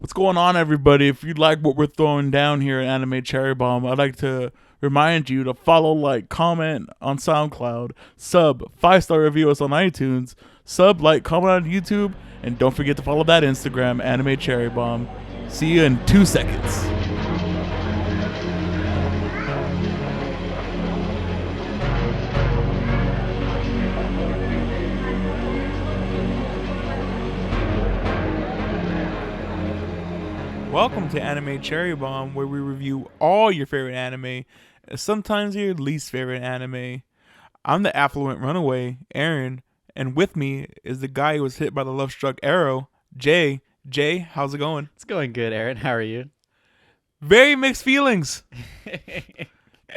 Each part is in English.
What's going on, everybody? If you like what we're throwing down here at Anime Cherry Bomb, I'd like to remind you to follow, like, comment on SoundCloud, sub, 5-star review us on iTunes, sub, like, comment on YouTube, and don't forget to follow that Instagram, Anime Cherry Bomb. See you in 2 seconds. Welcome to Anime Cherry Bomb, where we review all your favorite anime, sometimes your least favorite anime. I'm the affluent runaway, Aaron, and with me is the guy who was hit by the love-struck arrow, Jay. Jay, how's it going? It's going good, Aaron. How are you? Very mixed feelings.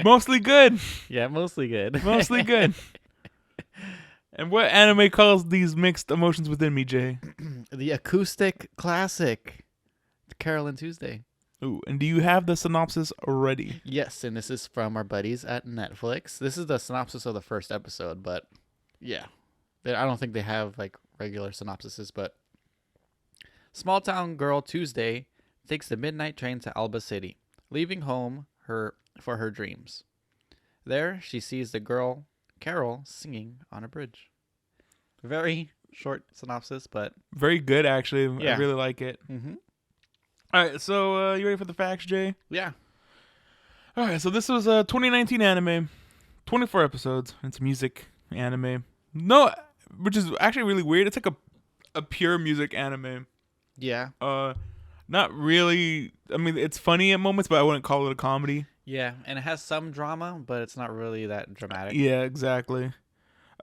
Mostly good. Yeah, mostly good. Mostly good. And what anime caused these mixed emotions within me, Jay? The acoustic classic, Carole and Tuesday. Ooh, and do you have the synopsis already? Yes, and this is from our buddies at Netflix. This is the synopsis of the first episode, but yeah. I don't think they have like regular synopsises, but small town girl Tuesday takes the midnight train to Alba City, leaving home for her dreams. There, she sees the girl Carole singing on a bridge. Very short synopsis, but Very good, actually. Yeah. I really like it. mm-hmm. All right, so you ready for the facts, Jay? Yeah. All right, so this was a 2019 anime, 24 episodes. It's music anime. No, which is actually really weird. It's like a pure music anime. Yeah. Not really. I mean, it's funny at moments, but I wouldn't call it a comedy. Yeah, and it has some drama, but it's not really that dramatic. Yeah, exactly.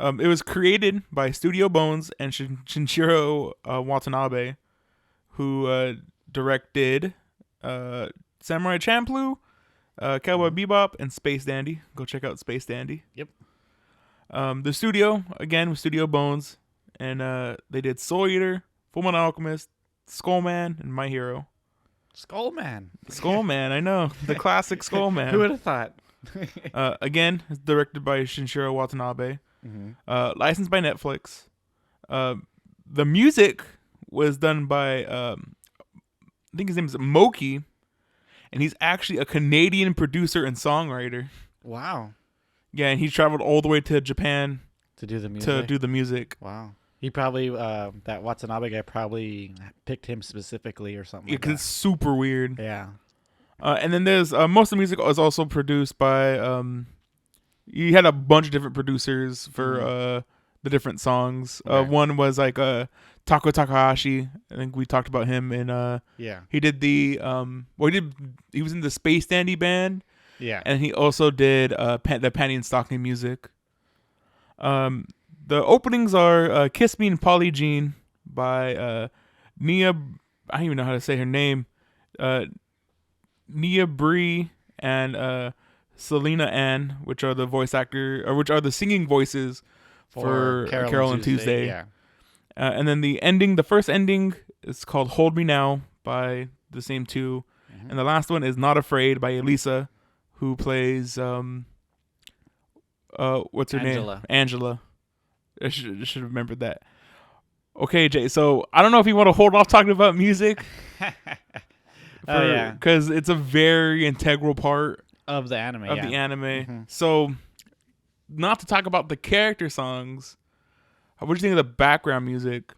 It was created by Studio Bones and Shinichiro Watanabe, who directed Samurai Champloo, Cowboy Bebop, and Space Dandy. Go check out Space Dandy. Yep. The studio, again, was Studio Bones, and they did Soul Eater, Fullmetal Alchemist, Skullman, and My Hero. Skullman. Skullman, I know. The classic Skullman. Who would have thought? Again, it's directed by Shinichiro Watanabe. Mm-hmm. Licensed by Netflix. The music was done by, I think his name is Moki, and he's actually a Canadian producer and songwriter. Wow. Yeah, and he traveled all the way to Japan To do the music. to do the music. Wow. He probably, that Watanabe guy probably picked him specifically or something. Yeah, Like because it's super weird. that. Yeah. And then there's most of the music was also produced by. He had a bunch of different producers for the different songs. Right. One was like Tako Takahashi. I think we talked about him in. Yeah. He did the he was in the Space Dandy band, Yeah. and he also did the Panty and Stocking music. The openings are "Kiss Me" and "Polly Jean" by Nia. I don't even know how to say her name. Nia Bree and Selena Ann, which are the singing voices for Carole and Tuesday. Yeah. And then the first ending is called "Hold Me Now" by the same two, Mhm. and the last one is "Not Afraid" by Elisa, who plays what's her Angela. name? Angela. I should have remembered that. Okay, Jay. So I don't know if you want to hold off talking about music. Oh, yeah. Because it's a very integral part Of the anime. of yeah. the anime. Mhm. So, not to talk about the character songs. What do you think of the background music?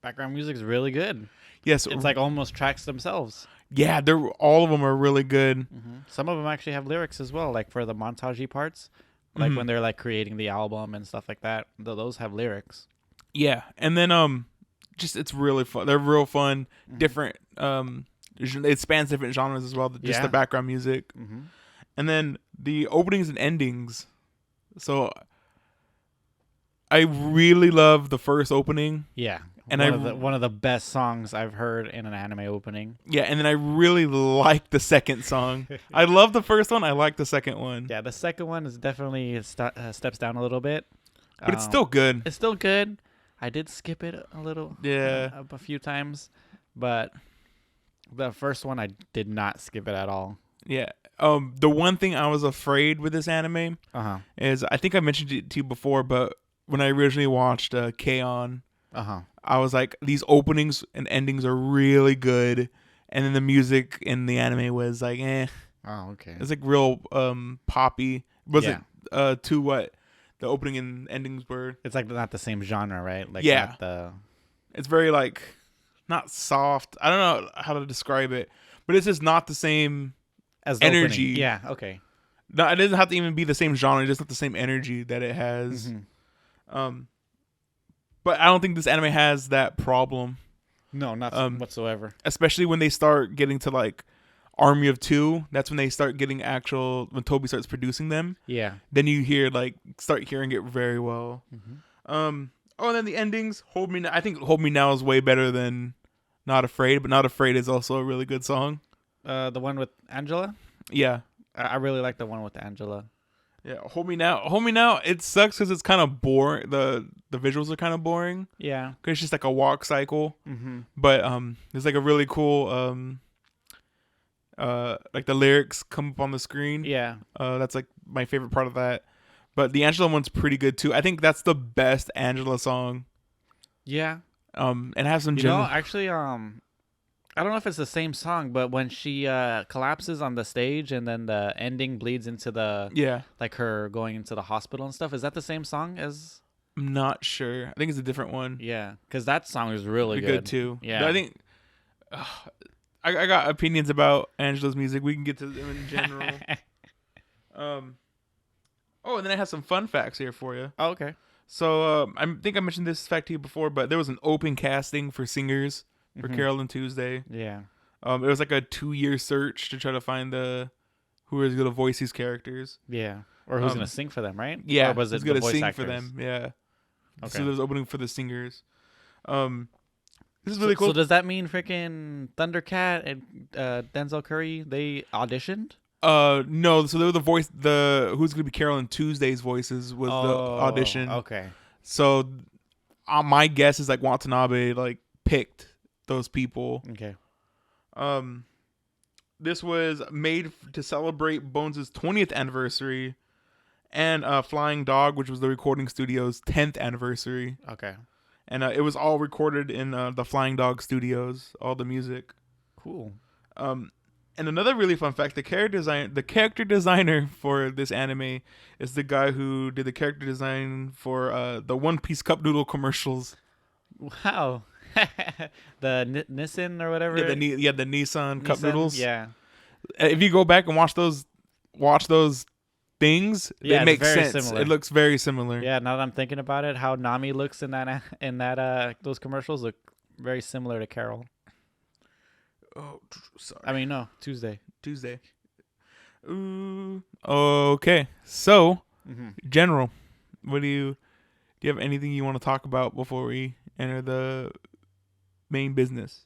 Background music is really good. Yes, It's like almost tracks themselves. yeah, all of them are really good. Some of them actually have lyrics as well, like for the montagey parts, like Mhm. when they're like creating the album and stuff like that. Those have lyrics. Yeah, and then just it's really fun. They're real fun. Mhm. Different it spans different genres as well. Just Yeah. the background music, Mm-hmm. and then the openings and endings. So I really love the first opening. Yeah, And one of the best songs I've heard in an anime opening. Yeah, and then I really like the second song. I love the first one. I like the second one. Yeah, the second one is definitely steps down a little bit, But it's still good. It's still good. I did skip it a little. Yeah. A few times, but the first one I did not skip it at all. Yeah. The one thing I was afraid with this anime Uh huh. is I think I mentioned it to you before, but when I originally watched K-On! I was like, these openings and endings are really good, and then the music in the anime was like, eh. Oh, okay. It's like real poppy. Was Yeah. it to what the opening and endings were? It's like not the same genre, right? Like Yeah. not the It's very like not soft. I don't know how to describe it, but it's just not the same as the energy. Opening. Yeah. Okay. No, it doesn't have to even be the same genre. It's just not the same energy that it has. But I don't think this anime has that problem. No, not whatsoever. Especially when they start getting to like Army of Two. That's when they start getting when Toby starts producing them. Yeah. Then you start hearing it very well. And then the endings. Hold Me Now. I think Hold Me Now is way better than Not Afraid, but Not Afraid is also a really good song. The one with Angela. Yeah. I really like the one with Angela. Yeah, Hold Me Now. It sucks because it's kind of boring. The visuals are kind of boring. Yeah, because it's just like a walk cycle. But there's like a really cool like the lyrics come up on the screen. Yeah, that's like my favorite part of that. But the Angela one's pretty good too. I think that's the best Angela song. Yeah. And have some. Actually, I don't know if it's the same song, but when she collapses on the stage and then the ending bleeds into like her going into the hospital and stuff. Is that the same song as? I'm not sure. I think it's a different one. Yeah, because that song is really good too. Yeah, but I think I got opinions about Angela's music. We can get to them in general. And then I have some fun facts here for you. Oh, okay. So I think I mentioned this fact to you before, but there was an open casting for singers for Carole and Tuesday. Yeah. It was like a 2-year search to try to find who was going to voice these characters. Yeah. Or who's going to sing for them, right? Yeah. Or was it going the to sing actors? for them? Yeah. Okay. So there's opening for the singers. This is really cool. So does that mean freaking Thundercat and Denzel Curry, they auditioned? No. So they were who's going to be Carole and Tuesday's voices was the audition. Okay. So my guess is like Watanabe like picked those people. Okay. This was made to celebrate Bones' 20th anniversary and Flying Dog, which was the recording studio's 10th anniversary. Okay. And it was all recorded in the Flying Dog studios, all the music. Cool. And another really fun fact, the character designer for this anime is the guy who did the character design for the One Piece Cup Noodle commercials. Wow. The Nissan or whatever. Yeah, the Nissan cup noodles. Yeah. If you go back and watch those things, they make sense. Similar. It looks very similar. Yeah, now that I'm thinking about it, how Nami looks in that those commercials look very similar to Carole. Oh, sorry. I mean, no, Tuesday. Ooh. Okay. So, General, do you have anything you want to talk about before we enter the main business?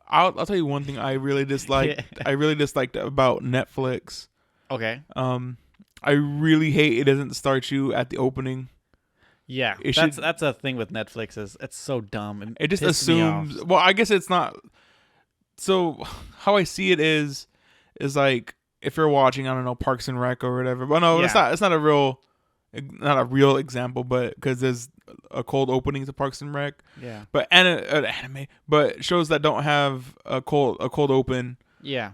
I'll tell you one thing I really disliked. I really disliked about Netflix. Okay. I really hate it doesn't start you at the opening. Yeah, that's a thing with Netflix is it's so dumb. It just assumes. Well, I guess it's not. So how I see it is like if you're watching, I don't know, Parks and Rec or whatever. But no, it's not a real example, but because there's a cold opening to Parks and Rec. Yeah. But anime, but shows that don't have a cold open. Yeah.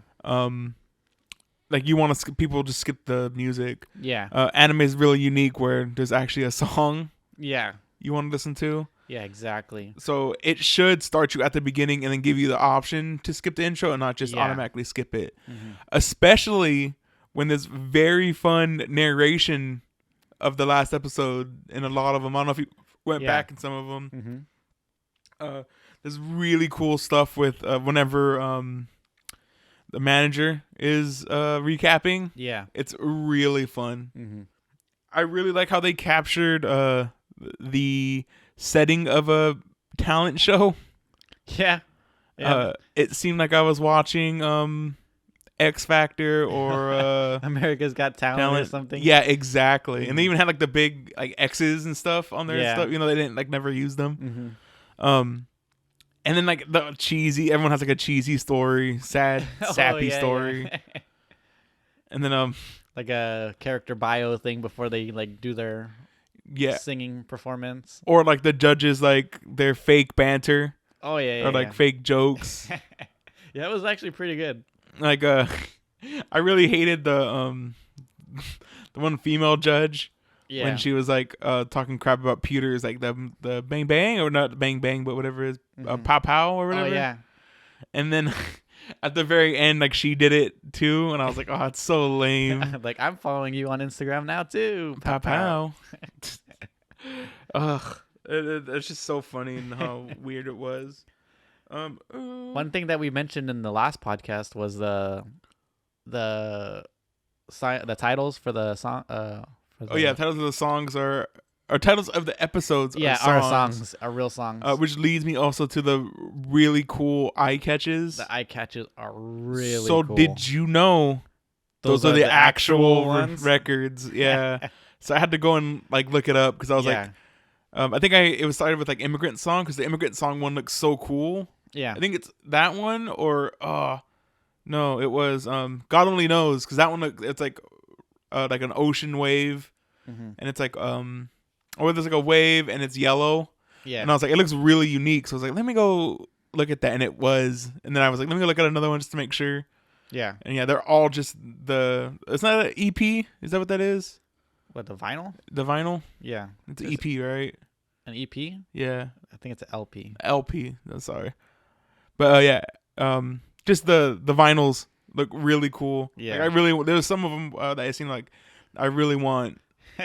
Like you want to people just skip the music. Yeah. Anime is really unique where there's actually a song. Yeah. You want to listen to. Yeah, exactly. So it should start you at the beginning and then give you the option to skip the intro and not just automatically skip it. Especially when there's very fun narration of the last episode in a lot of them. I don't know if you went back in some of them. There's really cool stuff with whenever the manager is recapping. Yeah. It's really fun. I really like how they captured the setting of a talent show. Yeah. It seemed like I was watching X Factor or America's Got Talent or something. Yeah, exactly. And they even had like the big like X's and stuff on their stuff. You know, they didn't like never use them. And then like the cheesy, everyone has like a cheesy story, sappy story. Yeah. And then like a character bio thing before they like do their Yeah. singing performance. Or like the judges, like their fake banter Oh yeah, or like yeah. fake jokes. Yeah, it was actually pretty good. Like I really hated the one female judge Yeah. when she was like talking crap about pewters, like the bang bang or not bang bang, but whatever it is, pow pow or whatever. Oh yeah. And then at the very end, like she did it too, and I was like, oh, it's so lame. Like, I'm following you on Instagram now too. Pow pow. Ugh, it's just so funny and how weird it was. One thing that we mentioned in the last podcast was the titles for the song. Oh yeah, titles of the songs are titles of the episodes. Yeah, are our songs are real songs. Which leads me also to the really cool eye catches. The eye catches are really so cool. did you know those are the actual ones? records? Yeah. So I had to go and like look it up because I was like, I think it was started with like Immigrant Song because the Immigrant Song one looks so cool. Yeah. I think it's that one or no, it was God Only Knows because that one it's like an ocean wave, and it's like or there's like a wave and it's yellow. Yeah. And I was like, it looks really unique. So I was like, let me go look at that, and it was. And then I was like, let me go look at another one just to make sure. Yeah. And yeah, they're all just it's not an EP. Is that what that is? What, the vinyl? The vinyl? Yeah. It's an EP, right? An EP? Yeah. I think it's an LP. LP. I'm sorry. But yeah, just the vinyls look really cool. Yeah. Like there was some of them that I seem like I really want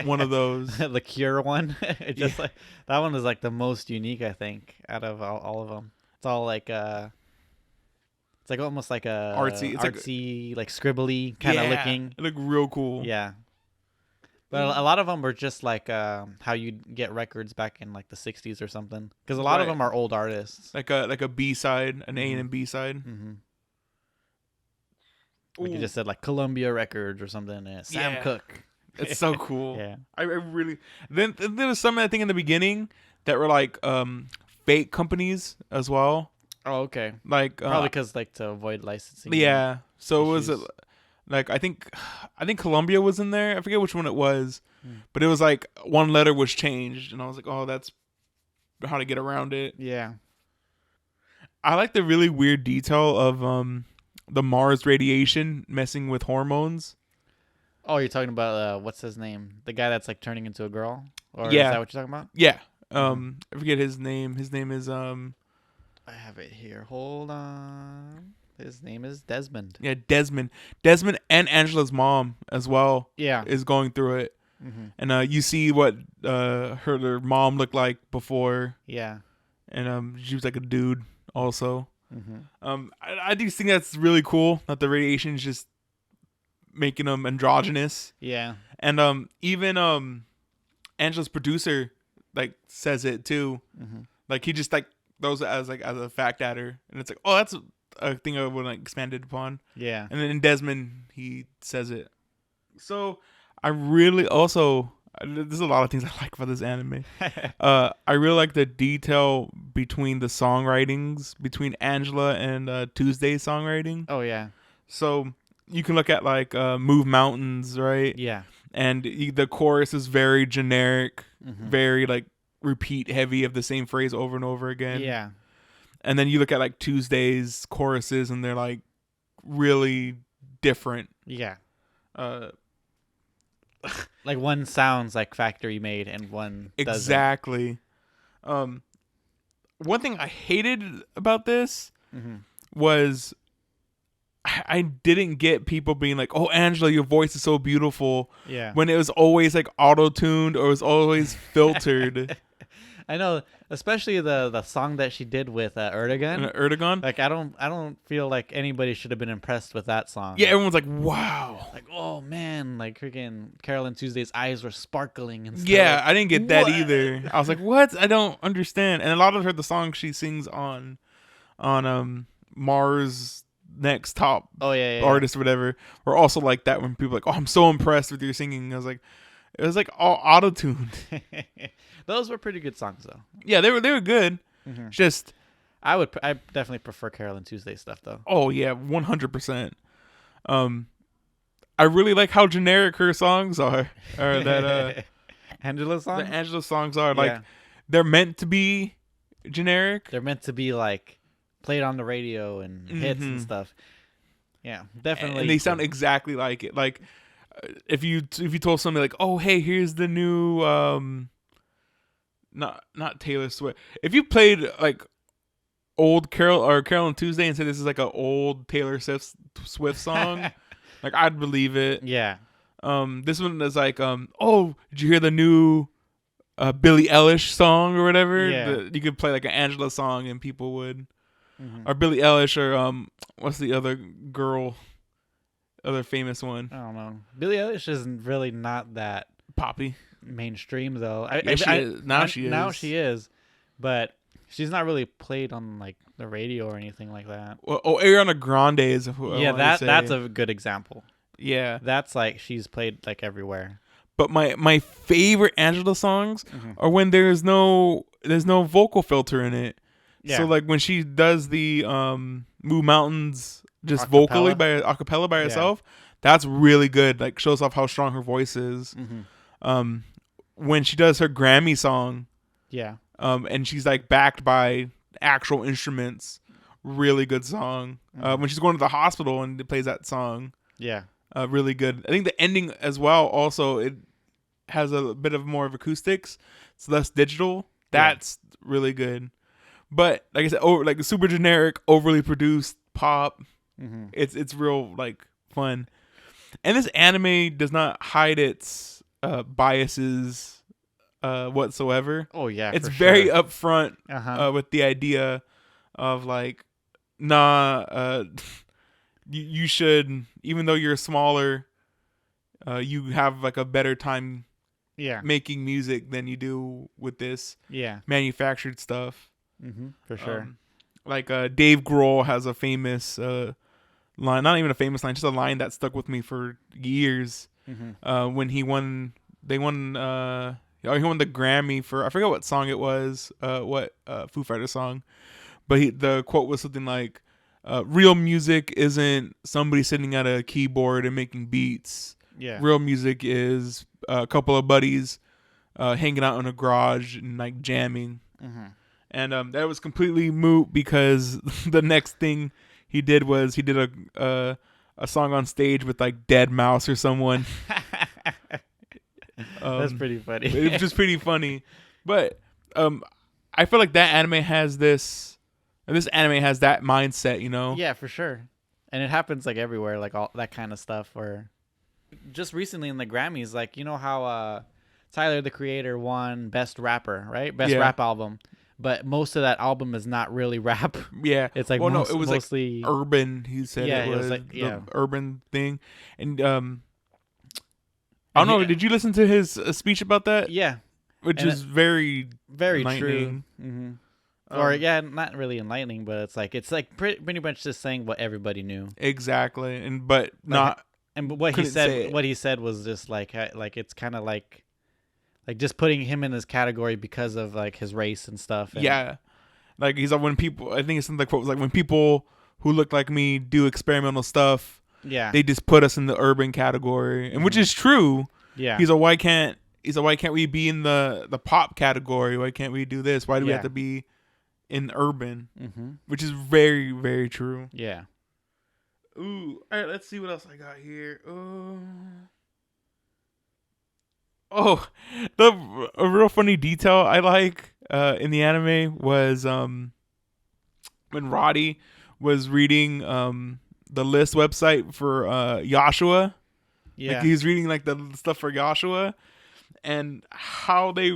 one of those. The Cure one. It just like that one is like the most unique, I think, out of all of them. It's all like it's like almost like a Artsy. It's artsy, like scribbly kind of looking. It looked real cool. Yeah. But a lot of them were just like how you'd get records back in like the 60s or something. Because a lot of them are old artists. Like a B side, an A and B side. Mm-hmm. Like you just said like Columbia Records or something. Sam Cooke. It's so cool. Yeah. I really. Then there was some I think in the beginning that were like fake companies as well. Oh, okay. Like probably because like to avoid licensing. Yeah. So issues. it was like I think Columbia was in there. I forget which one it was, but it was like one letter was changed, and I was like, oh, that's how to get around it. Yeah. I like the really weird detail of the Mars radiation messing with hormones. Oh, you're talking about what's his name? The guy that's like turning into a girl? Or Yeah. Is that what you're talking about? Yeah. I forget his name. His name is I have it here. Hold on. His name is Desmond. Yeah, Desmond. Desmond and Angela's mom as well. Yeah. Is going through it. Mm-hmm. And you see what her mom looked like before. Yeah. And she was like a dude also. Mm-hmm. I do think that's really cool that the radiation is just making them androgynous. Yeah. And even Angela's producer like says it too. Mm-hmm. Like he just like throws it as a fact at her, and it's like, oh, that's a thing I would like expanded upon. Yeah. And then in Desmond he says it. So I really also there's a lot of things I like about this anime. I really like the detail between the songwritings between Angela and Tuesday's songwriting. Oh yeah. So you can look at like Move Mountains, right? Yeah. And the chorus is very generic, very like repeat heavy of the same phrase over and over again. Yeah. And then you look at like Tuesday's choruses and they're like really different. Yeah. Like one sounds like Factory Made and one doesn't. Exactly. One thing I hated about this was I didn't get people being like, "Oh, Angela, your voice is so beautiful." Yeah. When it was always like auto-tuned or it was always filtered. I know, especially the song that she did with Erdogan. Erdogan? Like I don't feel like anybody should have been impressed with that song. Yeah, everyone's like, "Wow." Like, oh man, like freaking Carole and Tuesday's eyes were sparkling and stuff. Yeah, I didn't get that either. I was like, "What? I don't understand." And a lot of the songs she sings on Mars Next Top Artist or whatever were also like that when people are like, "Oh, I'm so impressed with your singing." I was like, it was like all auto-tuned. Those were pretty good songs though. Yeah, they were good. Just I definitely prefer Carole and Tuesday stuff though. Oh yeah, 100%. I really like how generic her songs are. Or that Angela The songs? Angela songs are like they're meant to be generic. They're meant to be like played on the radio and hits and stuff. Yeah, definitely. And they sound exactly like it. Like if you told somebody like, "Oh, hey, here's the new not Taylor Swift." If you played like old Carole and Tuesday and said this is like an old Taylor Swift song, like I'd believe it. Yeah. This one is like, oh, did you hear the new Billie Eilish song or whatever? Yeah. You could play like an Angela song and people would, or Billie Eilish or what's the other other famous one? I don't know. Billie Eilish is really not that Poppy. mainstream though. Now she is, but she's not really played on like the radio or anything like that. Well, Ariana Grande is who I wanna say. That's a good example. Yeah, that's like she's played like everywhere. But my favorite Angela songs are when there's no vocal filter in it. Yeah. So like when she does the Move Mountains just vocally by acapella by herself, that's really good. Like shows off how strong her voice is. When she does her Grammy song, and she's like backed by actual instruments, really good song. When she's going to the hospital and plays that song, really good. I think the ending as well. Also, it has a bit of more of acoustics. It's less digital. That's really good. But like I said, like super generic, overly produced pop. It's real like fun. And this anime does not hide its biases whatsoever. Oh yeah, it's very upfront with the idea of like, you should, even though you're smaller, you have like a better time making music than you do with this manufactured stuff. For sure. Like Dave Grohl has a famous line, not even a famous line, just a line that stuck with me for years. When he won the Grammy for, I forget what song it was, what Foo Fighters song, but the quote was something like, real music isn't somebody sitting at a keyboard and making beats. Real music is a couple of buddies hanging out in a garage and like jamming. And that was completely moot because the next thing he did was he did a song on stage with like Dead or someone. That's pretty funny. It was just pretty funny. But I feel like that anime has this anime has that mindset, you know? Yeah, for sure. And it happens like everywhere, like all that kind of stuff. Or just recently in the Grammys, like you know how Tyler the Creator won Best Rapper, right? Best Rap Album. But most of that album is not really rap. Yeah. It's like it was mostly like urban, he said. Yeah, it was like the urban thing. And I don't know, did you listen to his speech about that? Yeah. Which is very true. Or not really enlightening, but it's like pretty much just saying what everybody knew. Exactly. But not. And what he said was just like it's kind of like just putting him in this category because of like his race and stuff. And like he's like, when people, I think it's something like quote was like, when people who look like me do experimental stuff, they just put us in the urban category, and which is true. He's like, why can't we be in the pop category? Why can't we do this? Why do we have to be in urban? Which is very, very true. Yeah. Ooh, all right, let's see what else I got here. A real funny detail I like in the anime was when Roddy was reading the list website for Joshua. Like he's reading like the stuff for Joshua, and how they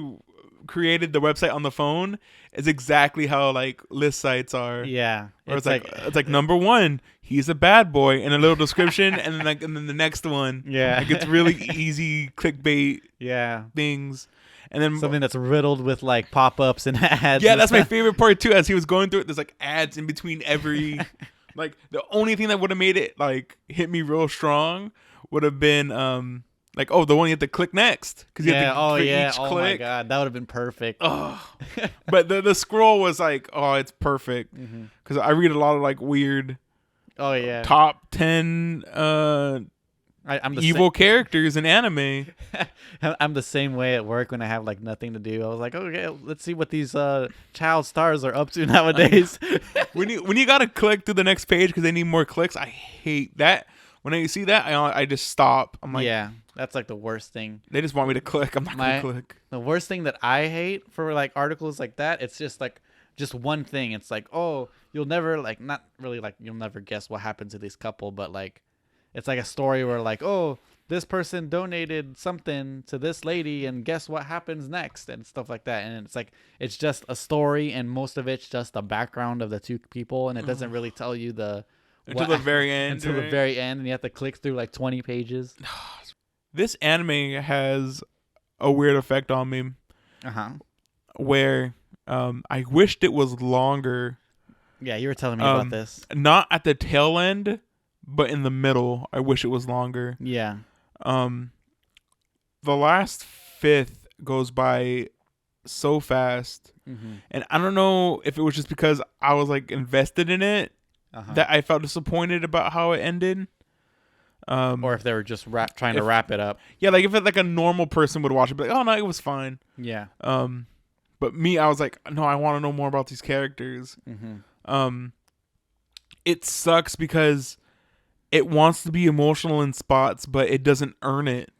created the website on the phone is exactly how like list sites are. Yeah. Where it's like number 1, he's a bad boy, and a little description, and then the next one. Like it's really easy clickbait things. And then something that's riddled with like pop-ups and ads. Yeah, that's my favorite part too. As he was going through it, there's like ads in between every like the only thing that would have made it like hit me real strong would have been like, the one you have to click next because you have to each click. My god, that would have been perfect. But the scroll was like, it's perfect because I read a lot of like weird top 10 I'm the evil characters in anime. I'm the same way at work when I have like nothing to do. I was like, okay, let's see what these child stars are up to nowadays. When you gotta click to the next page because they need more clicks, I hate that. When I see that, I just stop. I'm like, yeah, that's like the worst thing. they just want me to click. I'm not gonna click. The worst thing that I hate for like articles like that, it's just like just one thing. It's like, oh, you'll never like not really like you'll never guess what happened to this couple, but like it's like a story where like, oh, this person donated something to this lady and guess what happens next and stuff like that. And it's like it's just a story and most of it's just the background of the two people and it doesn't really tell you Until the very end. Until the very end, and you have to click through like 20 pages. This anime has a weird effect on me. Where I wished it was longer. Yeah, you were telling me about this. Not at the tail end, but in the middle. I wish it was longer. Yeah. The last fifth goes by so fast, and I don't know if it was just because I was like invested in it that I felt disappointed about how it ended. Or if they were just trying to wrap it up. Yeah, like if it, like a normal person would watch it, be like, oh no, it was fine. Yeah. But me, I was like, no, I want to know more about these characters. It sucks because it wants to be emotional in spots, but it doesn't earn it.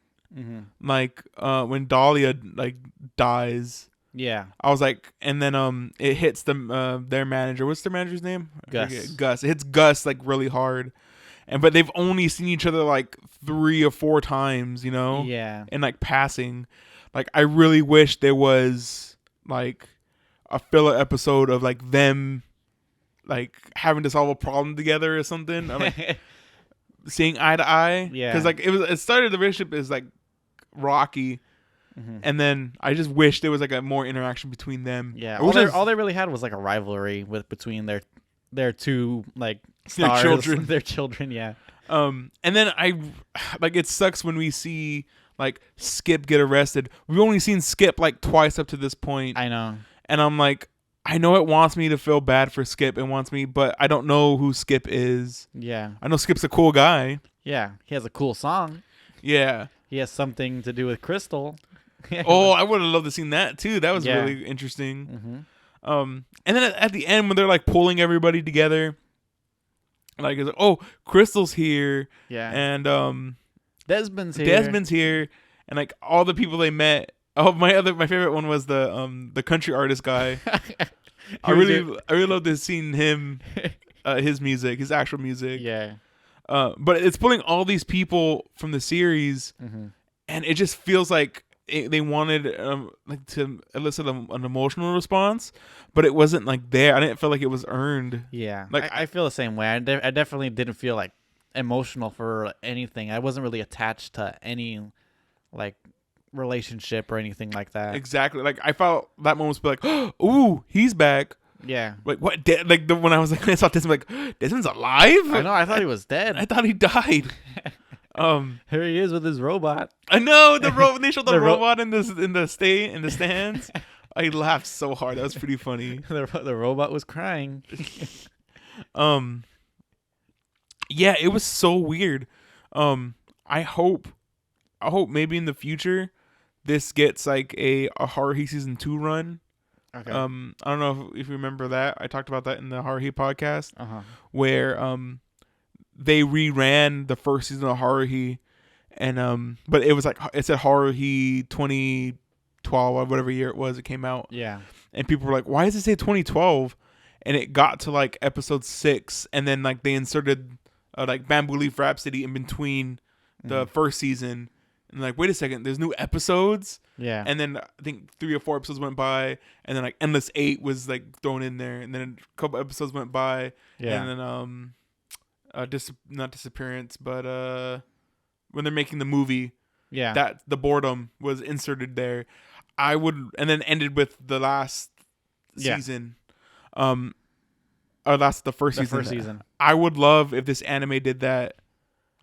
Like when Dahlia like dies. Yeah. I was like, and then it hits their manager. What's their manager's name? Gus. Gus. It hits Gus like really hard, but they've only seen each other like 3 or 4 times, you know? Yeah. And like passing, like I really wish there was like a filler episode of like them like having to solve a problem together or something, or like seeing eye to eye. Yeah. Because like it started the relationship is like rocky. And then I just wish there was like a more interaction between them. Yeah, all they really had was like a rivalry between their two like stars, their children. Yeah. And then it sucks when we see like Skip get arrested. We've only seen Skip like twice up to this point. I know. And I'm like, I know it wants me to feel bad for Skip and wants me, but I don't know who Skip is. Yeah. I know Skip's a cool guy. Yeah, he has a cool song. Yeah. He has something to do with Crystal. Oh, I would have loved to seen that too. That was really interesting. And then at the end when they're like pulling everybody together, like it's like, oh, Crystal's here. Yeah. And Desmond's here, and like all the people they met. Oh, my favorite one was the country artist guy. I really loved to seeing him, his music, his actual music. Yeah. But it's pulling all these people from the series, and it just feels like they wanted like to elicit an emotional response, but it wasn't like there. I didn't feel like it was earned. Yeah, like I feel the same way. I definitely didn't feel like emotional for anything. I wasn't really attached to any like relationship or anything like that. Exactly. Like I felt that moment was like, ooh, he's back. Yeah. Like what? When I was like, I saw Desmond, like Desmond's alive. I know. I thought he was dead. I thought he died. Here he is with his robot. I know they showed the robot in the stands. I laughed so hard. That was pretty funny. The robot was crying. Yeah, it was so weird. I hope maybe in the future this gets like a Haruhi season 2 run. Okay. I don't know if you remember that. I talked about that in the Haruhi podcast, where they reran the first season of Haruhi, and but it was like it said Haruhi 2012 or whatever year it was it came out. Yeah. And people were like, "Why does it say 2012?" And it got to like episode 6, and then like they inserted like Bamboo Leaf Rhapsody in between the first season. And like, wait a second, there's new episodes. Yeah. And then I think 3 or 4 episodes went by, and then like Endless 8 was like thrown in there, and then a couple episodes went by, and then not Disappearance, but when they're making the movie, that the boredom was inserted there. And then ended with the last season, or the first season. I would love if this anime did that.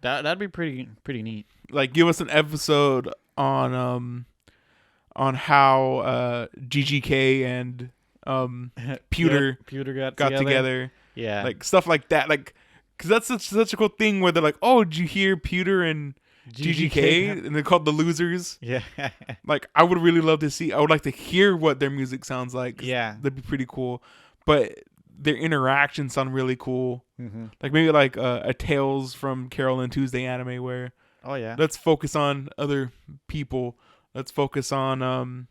That'd be pretty neat. Like, give us an episode on how GGK and Pewter got together. Yeah, like stuff like that. Like, because that's such a cool thing where they're like, oh, did you hear Pewter and GGK, and they're called the Losers. Yeah. Like, I would really love to see. I would like to hear what their music sounds like. 'Cause Yeah. that'd be pretty cool. But their interactions sound really cool. Mm-hmm. Like maybe like a Tales from Carole and Tuesday anime where Oh yeah. let's focus on other people. Let's focus on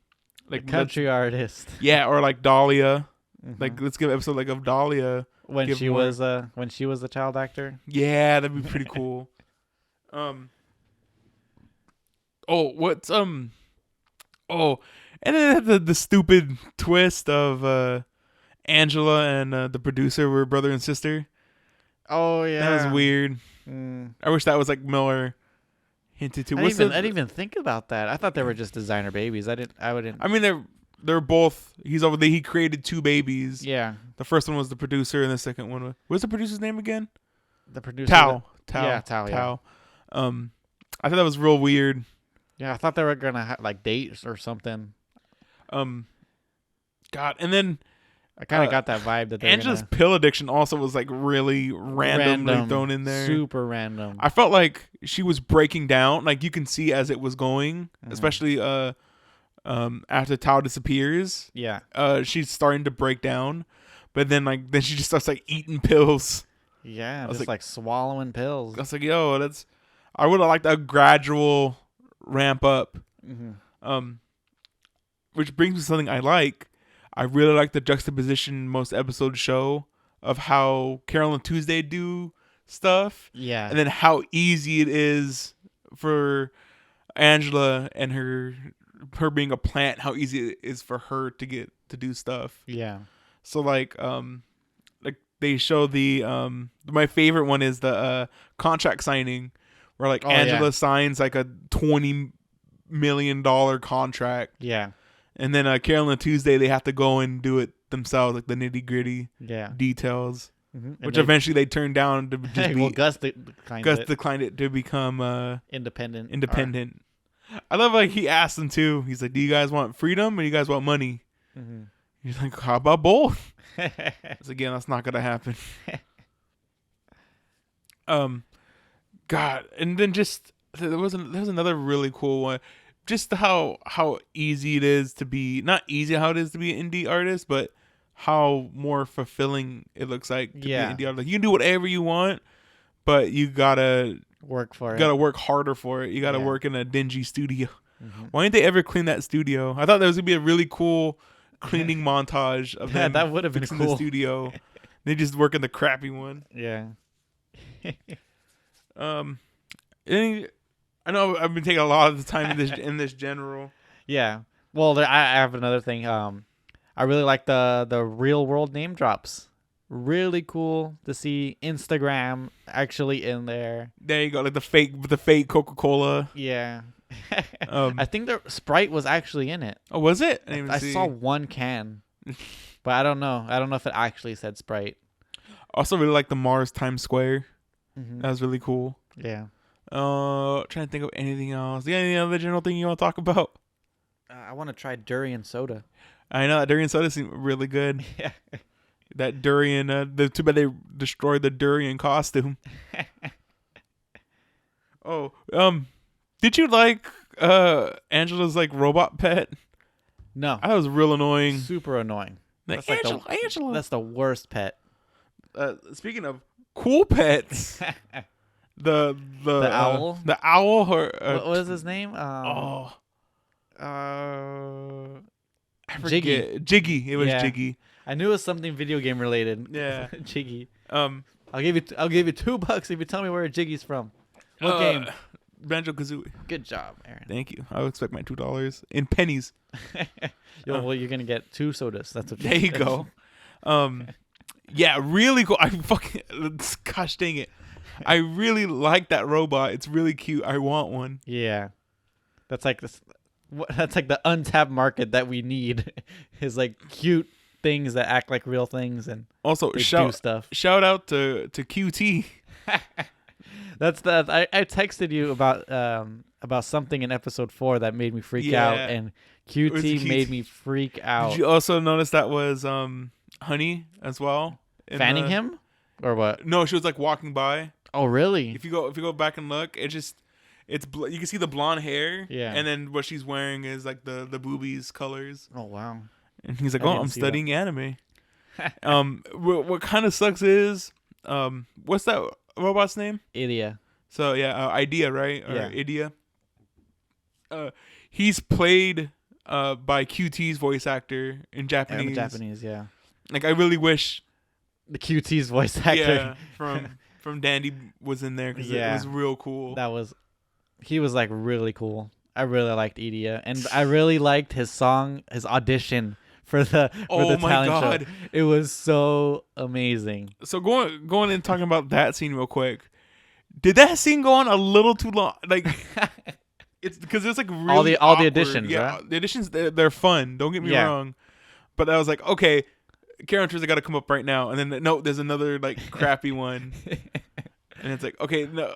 like Country artist. yeah, or like Dahlia. Mhm. Like let's give an episode like of Dahlia. when give she more- was a child actor. Yeah, that'd be pretty cool. Oh, what's oh, and then the stupid twist of Angela and the producer were brother and sister. Oh yeah. That was weird. Mm. I wish that was like Miller hinted to. I didn't even think about that. I thought they were just designer babies. I wouldn't. I mean, they're both. He's over there. He created two babies. Yeah. The first one was the producer, and the second one was. What's the producer's name again? The producer. Tao. Yeah, Tao. Yeah. I thought that was real weird. Yeah, I thought they were gonna like date or something. God, and then I kind of got that vibe that they're Angela's pill addiction also was like really randomly thrown in there. Super random. I felt like she was breaking down. Like you can see as it was going, especially after Tao disappears. Yeah. She's starting to break down, but then she just starts like eating pills. Yeah, was just like swallowing pills. I was like, yo, I would have liked a gradual ramp up. Mm-hmm. Which brings me to something I like. I really like the juxtaposition most episodes show of how Carole and Tuesday do stuff. Yeah. And then how easy it is for Angela and her being a plant, how easy it is for her to get to do stuff. Yeah. So like they show the my favorite one is the contract signing where like Angela signs like a $20 million contract. Yeah. And then Carole and Tuesday they have to go and do it themselves, like the nitty gritty details. Mm-hmm. Which eventually they turn down to just be Gus declined it to become independent. I love like he asked them too. He's like, "Do you guys want freedom or do you guys want money?" Mm-hmm. He's like, "How about both?" Again, that's not gonna happen. God, and then just there was another really cool one. Just how easy it is to be not easy how it is to be an indie artist, but how more fulfilling it looks like to be an indie artist. Like, you can do whatever you want, but you gotta work for it. You gotta work harder for it. You gotta work in a dingy studio. Mm-hmm. Why didn't they ever clean that studio? I thought there was gonna be a really cool cleaning montage of them. That would have been cool. The studio. They just work in the crappy one. Yeah. I know I've been taking a lot of the time in this general. Yeah. Well, I have another thing. I really like the real world name drops. Really cool to see Instagram actually in there. There you go, like the fake Coca-Cola. Yeah. I think the Sprite was actually in it. Oh, was it? I saw one can, but I don't know. I don't know if it actually said Sprite. Also, really like the Mars Times Square. Mm-hmm. That was really cool. Yeah. Trying to think of anything else. Yeah, any other general thing you want to talk about? I want to try durian soda. I know that durian soda seemed really good. Yeah. That durian. Too bad they destroyed the durian costume. Oh, did you like Angela's like robot pet? No. That was real annoying. Super annoying. Like, That's Angela. That's the worst pet. Speaking of cool pets, the owl. The owl. What was his name? I forget. Jiggy. Jiggy. It was Jiggy. I knew it was something video game related. Yeah. Jiggy. I'll give you $2 if you tell me where Jiggy's from. What game? Banjo-Kazooie. Good job, Aaron. Thank you. I would expect my $2 in pennies. Well, you're gonna get 2 sodas. That's what. There you go. Yeah, really cool. Gosh dang it. I really like that robot. It's really cute. I want one. Yeah, that's like this. That's like the untapped market that we need. Is like cute things that act like real things and also do stuff. Shout out to QT. That's I texted you about something in episode 4 that made me freak out, and QT made me freak out. Did you also notice that was Honey as well? Fanning him, or what? No, she was like walking by. Oh, really? If you go back and look, it's you can see the blonde hair. Yeah. And then what she's wearing is like the boobies colors. Oh wow. And he's like, I "Oh, didn't I'm see that. studying anime." What kind of sucks is, what's that robot's name? Idia. So yeah, Idea, right? Or Yeah. Idea. He's played by QT's voice actor in Japanese. Japanese, yeah. Like I really wish, The QT's voice actor. yeah, from Dandy was in there because it Yeah. was real cool. He was like really cool. I really liked Idia, and I really liked his song, his audition for the Oh my talent God. show. It was so amazing. So going and talking about that scene real quick. Did that scene go on a little too long? Like it's because it's like really all the awkward. auditions, Yeah, right? the auditions they're fun. Don't get me Yeah. wrong. But I was like, okay, Carole and Tuesday got to come up right now, and then no, there's another like crappy one, and it's like, okay, no,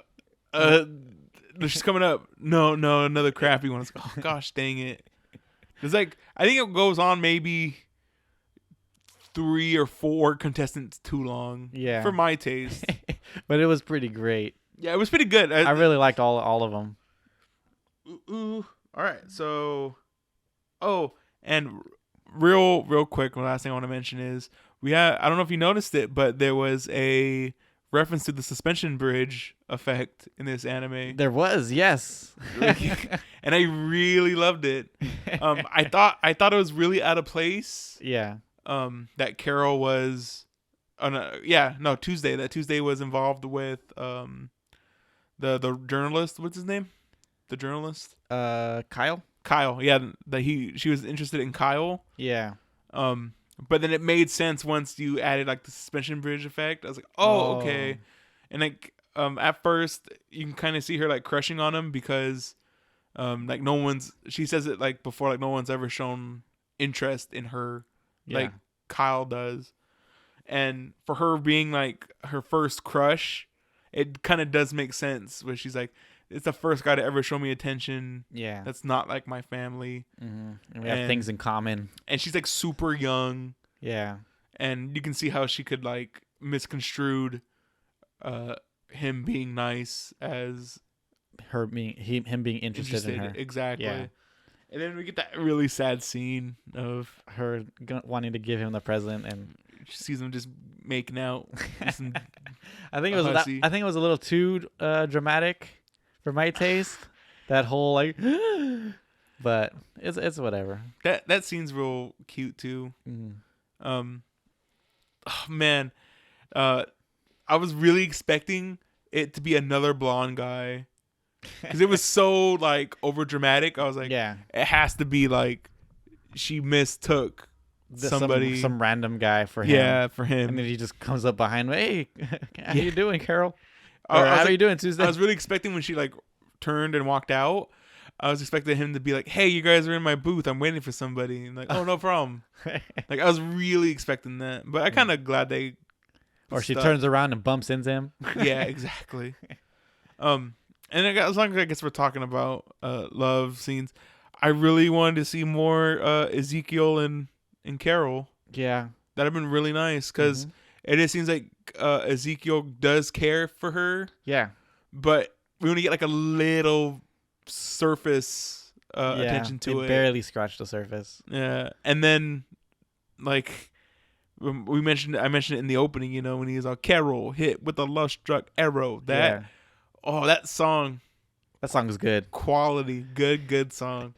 she's coming up. No, another crappy one. It's like, oh gosh, dang it. It's like I think it goes on maybe 3 or 4 contestants too long. Yeah. For my taste. But it was pretty great. Yeah, it was pretty good. I really liked all of them. Ooh. All right. So, and real quick, the last thing I want to mention is I don't know if you noticed it, but there was a reference to the suspension bridge effect in this anime. There was, yes. And I really loved it. I thought it was really out of place. Yeah. That Carole was Tuesday. That Tuesday was involved with the journalist. What's his name? The journalist. Kyle. Kyle. Yeah, she was interested in Kyle. Yeah. But then it made sense once you added like the suspension bridge effect. I was like, oh, okay. And like at first you can kind of see her like crushing on him because like she says it like before, like no one's ever shown interest in her like Kyle does. And for her being like her first crush, it kind of does make sense where she's like, it's the first guy to ever show me attention. Yeah. That's not like my family. Mm-hmm. And we have things in common. And she's like super young. Yeah. And you can see how she could like misconstrued him being nice as him being interested in her. Exactly. Yeah. And then we get that really sad scene of her wanting to give him the present, and she sees him just making out. I think it was a little too dramatic for my taste. That whole like, but it's whatever. That scene's real cute too. Mm. Oh man, I was really expecting it to be another blonde guy because it was so like over dramatic. I was like, yeah, it has to be like she mistook somebody, some random guy for him. Yeah, for him. And then he just comes up behind me. Hey, how you doing, Carole? How are you doing, Tuesday? I was really expecting when she like turned and walked out. I was expecting him to be like, "Hey, you guys are in my booth. I'm waiting for somebody." And like, "Oh, no problem." Like I was really expecting that, but I kind of glad they. Or she turns around and bumps into him. Yeah, exactly. And as long as I guess we're talking about love scenes, I really wanted to see more Ezekiel and Carole. Yeah, that'd have been really nice because it just seems like Ezekiel does care for her. Yeah, but we only get like a little surface attention to it. Barely scratched the surface. Yeah, and then like I mentioned it in the opening. You know, when he was all Carole hit with a lust-struck arrow. That song. That song is good. Quality, good song.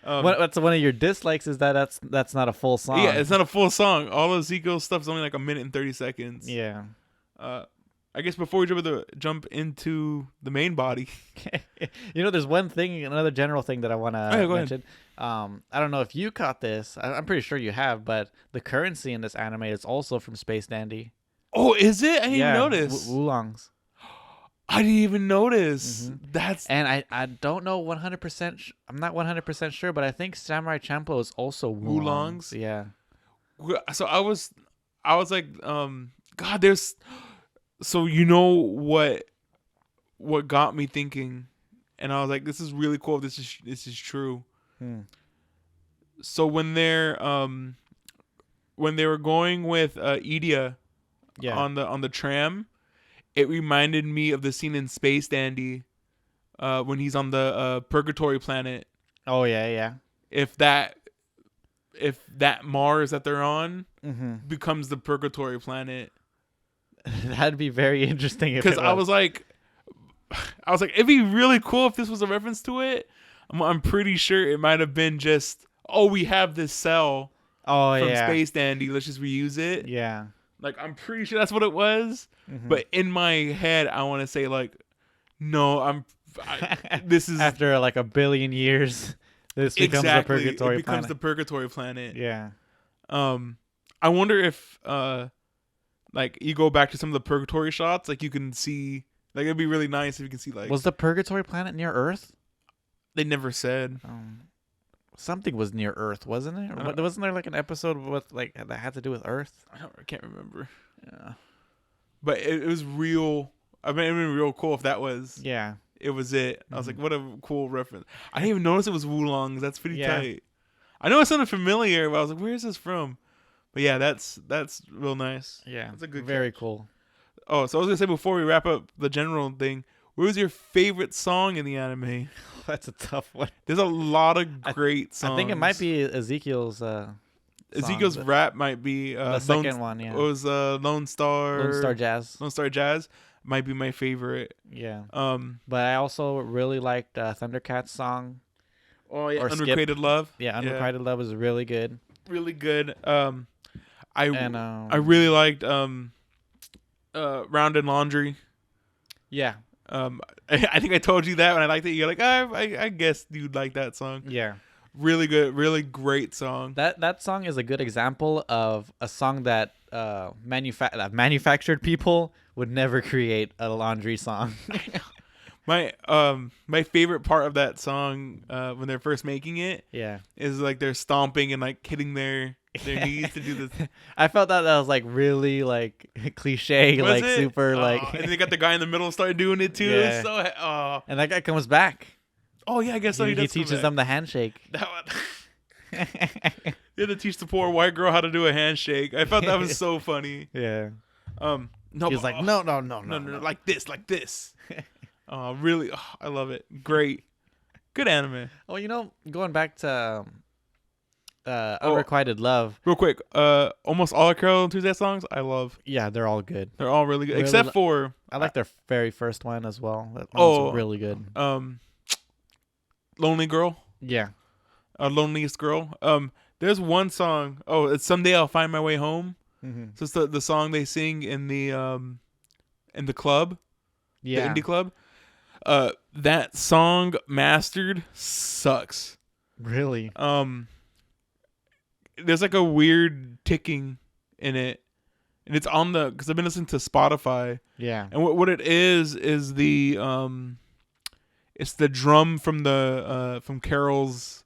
What's one of your dislikes is that's not a full song. Yeah, it's not a full song. All of Ezekiel's stuff is only like a minute and 30 seconds. Yeah. I guess before we jump into the main body, there's another general thing that I want to mention. Ahead. I don't know if you caught this. I'm pretty sure you have, but the currency in this anime is also from Space Dandy. Oh, is it? I didn't even notice. Oolongs. I didn't even notice. That's and I don't know 100%. I'm not 100% sure, but I think Samurai Champloo is also Oolongs. Yeah. So I was like, God, there's. So you know what got me thinking, and I was like, this is really cool. This is true. So when they were going with Idia, on the tram, it reminded me of the scene in Space Dandy when he's on the purgatory planet. Oh yeah, yeah. If that Mars that they're on Mm-hmm. becomes the purgatory planet, That'd be very interesting if because it I was like, it'd be really cool if this was a reference to it. I'm pretty sure it might have been just, oh, we have this cell oh from yeah, Space Dandy, let's just reuse it. yeah. Like, I'm pretty sure that's what it was. Mm-hmm. But in my head, I want to say like, no, this is After like a billion years, this becomes a purgatory it becomes planet. the purgatory planet. Yeah. I wonder if like you go back to some of the purgatory shots, like you can see, like it'd be really nice if you can see like, Was the purgatory planet near Earth? they never said. Something was near Earth, wasn't it? Wasn't there like an episode with like that had to do with Earth? I can't remember. Yeah. But it was real. I mean, it'd been real cool if that was. Yeah. It was it. I was like, what a cool reference. I didn't even notice it was Wulongs. That's pretty tight. I know it sounded familiar, but I was like, where is this from? But yeah, that's real nice. Yeah. That's a good Very catch. cool. Oh, so I was gonna say before we wrap up the general thing, what was your favorite song in the anime? That's a tough one. There's a lot of great songs. I think it might be Ezekiel's Ezekiel's song, rap might be the second one, yeah. It was Lone Star. Lone Star Jazz. Lone Star Jazz might be my favorite. Yeah. But I also really liked Thundercat's song. Oh yeah, or Unrequited Love. Yeah, Unrequited Love is really good. Really good. I really liked Round and Laundry. Yeah. I think I told you that when I liked it. You're like, I guess you'd like that song. Yeah. Really good, really great song. That song is a good example of a song that manufactured people would never create a laundry song. My favorite part of that song when they're first making it, yeah, is like they're stomping and like hitting their knees to do this. I felt that was like really like cliche, Was like it? super like. And they got the guy in the middle start doing it too. Yeah. So and that guy comes back. Oh yeah, I guess so. He teaches them the handshake. That one. You had to teach the poor white girl how to do a handshake. I thought that was so funny. Yeah. No, he was like, no, like this. Really, I love it. Great, good anime. Oh, going back to Unrequited Love. Real quick, almost all of Carole and Tuesday songs I love. Yeah, they're all good. They're all really good, except for I like their very first one as well. That one's really good. Lonely Girl. Yeah. Loneliest Girl. There's one song. Oh, it's Someday I'll Find My Way Home. Mm-hmm. So it's the song they sing in the club, the indie club. That song mastered sucks. Really? There's like a weird ticking in it, and it's on because I've been listening to Spotify. Yeah. And what it is the it's the drum from Carol's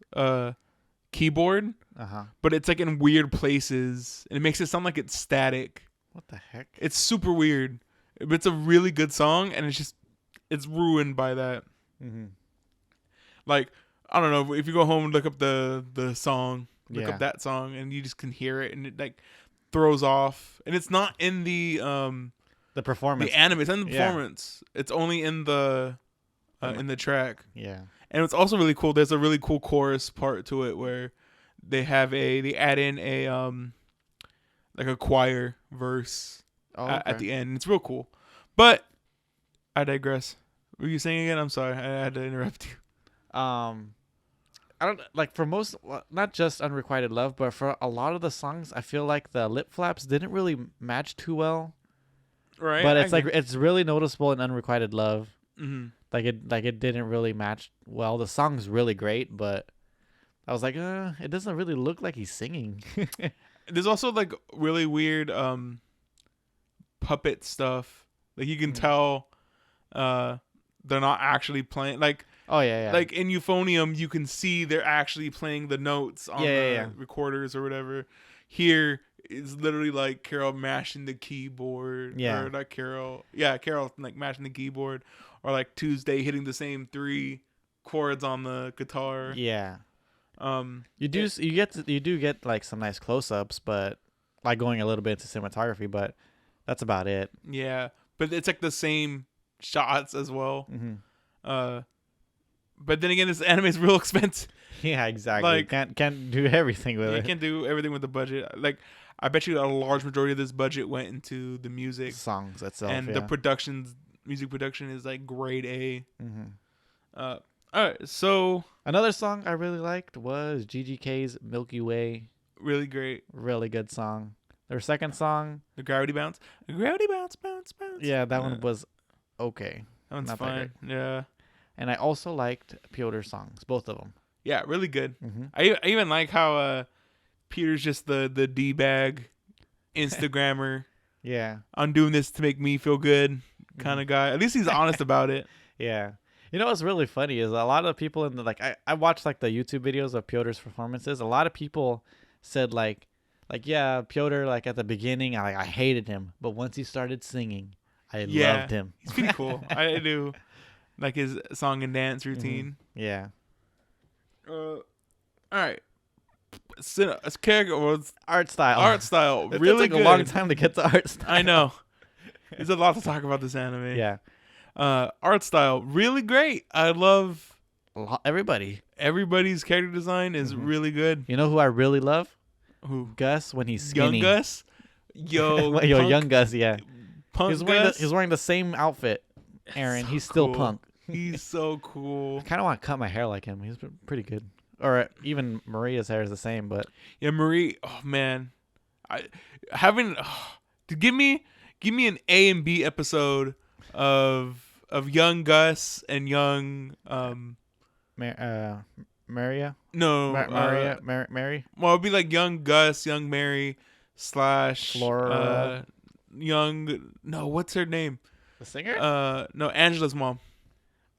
keyboard. But it's like in weird places, and it makes it sound like it's static. What the heck? It's super weird. But it's a really good song, and it's ruined by that. Mm-hmm. Like, I don't know, if you go home and look up the song, look Yeah. up that song, and you just can hear it, and it like throws off. And it's not in the performance, the anime. It's in the Yeah. performance. It's only in the track. Yeah. And it's also really cool. There's a really cool chorus part to it where they add in a like a choir verse at the end. It's real cool. But I digress. What were you saying again? I'm sorry. I had to interrupt you. I don't like for most, not just Unrequited Love, but for a lot of the songs, I feel like the lip flaps didn't really match too well. Right. But it's really noticeable in Unrequited Love. Mm-hmm. Like it didn't really match well. The song's really great, but I was like, it doesn't really look like he's singing. There's also like really weird puppet stuff. Like you can tell they're not actually playing. Like, oh yeah. Like in Euphonium, you can see they're actually playing the notes on the recorders or whatever. Here it's literally like Carole mashing the keyboard. Yeah. Or not Carole. Yeah, Carole like mashing the keyboard. Or like Tuesday hitting the same 3 chords on the guitar. Yeah. You do it, you do get like some nice close-ups, but like going a little bit into cinematography, but that's about it. Yeah, but it's like the same shots as well. Mm-hmm. But then again, this anime is real expensive. Yeah, exactly. Like, can't do everything with You it. can't do everything with the budget. Like, I bet you a large majority of this budget went into the music Songs itself, and the music production is like grade A. Mm-hmm. All right, so Another song I really liked was GGK's Milky Way. really great. Really good song. Their second song, The gravity bounce, bounce. yeah, that one was okay. That one's not that fine. Yeah, And I also liked Piotr's songs, both of them. yeah, really good. Mm-hmm. I even like how Peter's just the d-bag Instagrammer. Yeah. I'm doing this to make me feel good kind of guy. At least he's honest about it. Yeah. You know what's really funny is a lot of people in the I watched like the YouTube videos of Piotr's performances. A lot of people said like yeah, Piotr like at the beginning I hated him, but once he started singing, I loved him. He's pretty cool. I do like his song and dance routine. Yeah. All right. Character Art style. art style It really took good. a long time to get to art style. I know. There's a lot to talk about this anime. Yeah. Art style really great. I love Everybody. everybody's character design is really good. You know who I really love? Who? Gus when he's skinny. Young Gus? Yo, Well, yo, young Gus, yeah. Punk He's wearing, Gus? he's wearing the same outfit, Aaron. So he's still cool. punk. He's so cool. I kind of want to cut my hair like him. He's pretty good. Or even Maria's hair is the same, but Yeah, Marie. Oh man, I having to give me an A and B episode of young Gus and young Maria, no Maria, Mary, well it'd be like young Gus, young Mary / Flora. young what's her name? the singer. No, Angela's mom.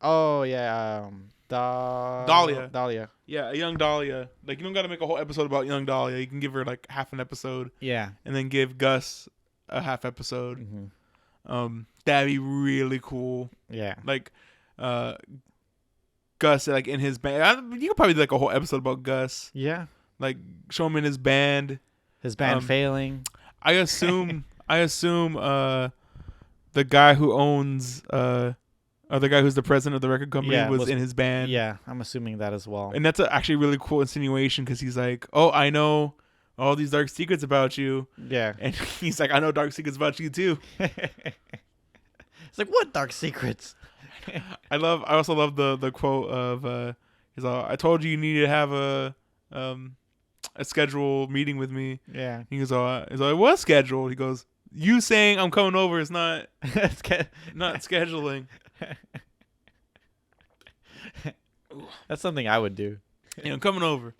Oh yeah, Dahlia. Dahlia. Yeah, a young Dahlia. Like you don't got to make a whole episode about young Dahlia. You can give her like half an episode Yeah. and then give Gus a half episode. Mm-hmm. That'd be really cool. Yeah. Like Gus like in his band. You could probably do like a whole episode about Gus. Yeah. Like show him in his band. His band failing. I assume the guy who owns or the guy who's the president of the record company was in his band. Yeah, I'm assuming that as well. And that's actually a really cool insinuation because he's like, oh, I know all these dark secrets about you. Yeah. And he's like, I know dark secrets about you too. It's like, what dark secrets? I also love the quote of he's all, I told you needed to have a scheduled meeting with me. Yeah. He goes, what scheduled? He goes, you saying I'm coming over is not scheduling. That's something I would do. Coming over.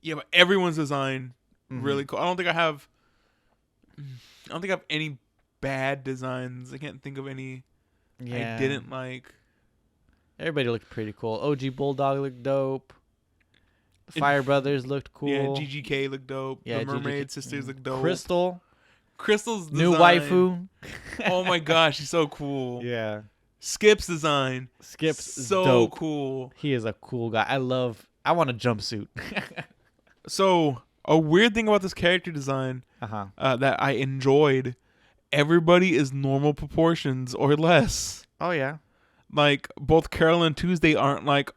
Yeah, but everyone's design really cool. I don't think I have any bad designs. I can't think of any I didn't like. Everybody looked pretty cool. OG Bulldog looked dope. The Fire Brothers looked cool. Yeah, GGK looked dope. Yeah, the Mermaid Sisters looked dope. Crystal's design. New waifu. Oh my gosh, she's so cool. Yeah. Skip's design. Skip's so dope. cool. He is a cool guy. I want a jumpsuit. So a weird thing about this character design that I enjoyed, everybody is normal proportions or less. Oh yeah. Like both Carole and Tuesday aren't like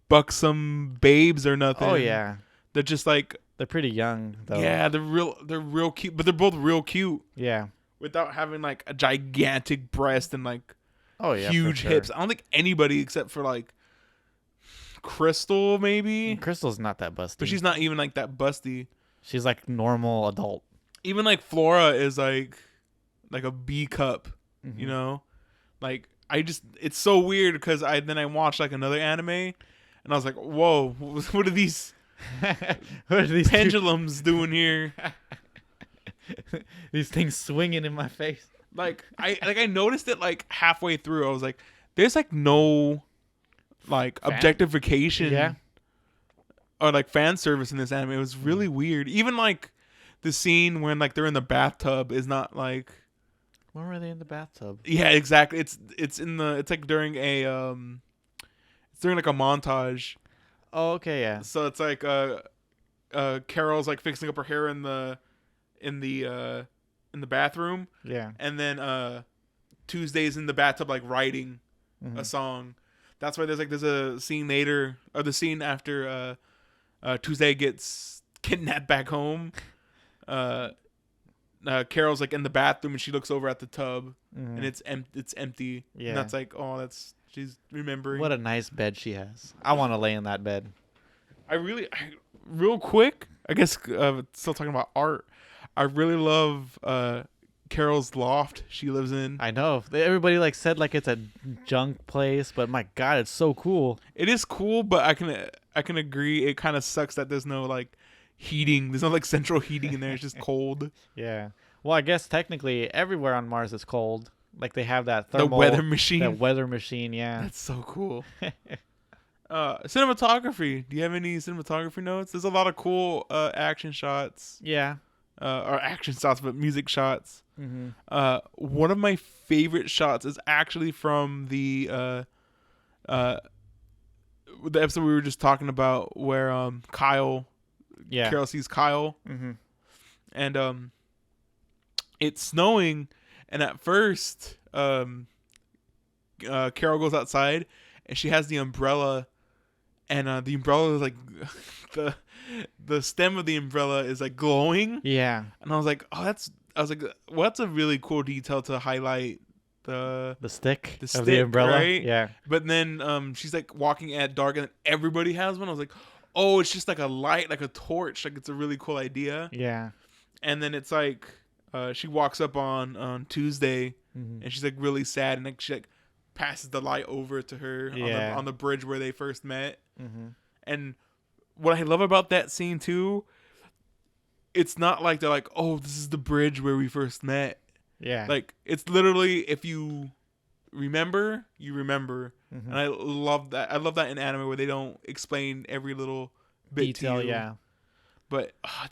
buxom babes or nothing. Oh yeah. They're just like they're pretty young though. Yeah, they're real cute, but they're both real cute. Yeah. Without having like a gigantic breast and like huge sure. hips. I don't think anybody except for like Crystal maybe. Crystal's not that busty. But she's not even like that busty. She's like normal adult. Even like Flora is like a B cup, you know? Like it's so weird because I watched like another anime and I was like, whoa, what are these pendulums doing here? These things swinging in my face. Like I noticed it like halfway through. I was like, there's like no like objectification or like fan service in this anime. It was really weird. Even like the scene when like they're in the bathtub is not like. When were they in the bathtub? Yeah, exactly. It's like during a it's during like a montage. Oh, okay, yeah. So it's like Carol's like fixing up her hair in the bathroom. Yeah. And then Tuesday's in the bathtub like writing a song. That's why there's a scene later, or the scene after Tuesday gets kidnapped back home. Carol's like in the bathroom and she looks over at the tub and it's empty. Yeah. And that's like, oh, she's remembering. What a nice bed she has. I want to lay in that bed. Real quick, I guess, still talking about art. I really love Carol's loft she lives in. I know. Everybody like said like it's a junk place, but my God, it's so cool. It is cool, but I can agree. It kind of sucks that there's no like heating. There's no like central heating in there. It's just cold. Yeah. Well, I guess technically everywhere on Mars is cold. Like they have that thermal, the weather machine. That weather machine, yeah. That's so cool. Cinematography. Do you have any cinematography notes? There's a lot of cool action shots. Yeah. Or action shots, but music shots. Mm-hmm. One of my favorite shots is actually from the episode we were just talking about, where Carol sees Kyle, and it's snowing, and at first Carol goes outside, and she has the umbrella, and the umbrella is like the stem of the umbrella is like glowing. Yeah. And I was like, well, that's a really cool detail to highlight the stick of the umbrella. Right? Yeah. But then she's like walking at dark and everybody has one. I was like, oh, it's just like a light, like a torch. Like it's a really cool idea. Yeah. And then it's like she walks up on Tuesday and she's like really sad, and like she like passes the light over to her on the bridge where they first met. And what I love about that scene too, it's not like they're like, oh, this is the bridge where we first met. Yeah. Like it's literally, if you remember, you remember. And I love that. I love that in anime where they don't explain every little bit detail, to you. yeah. But I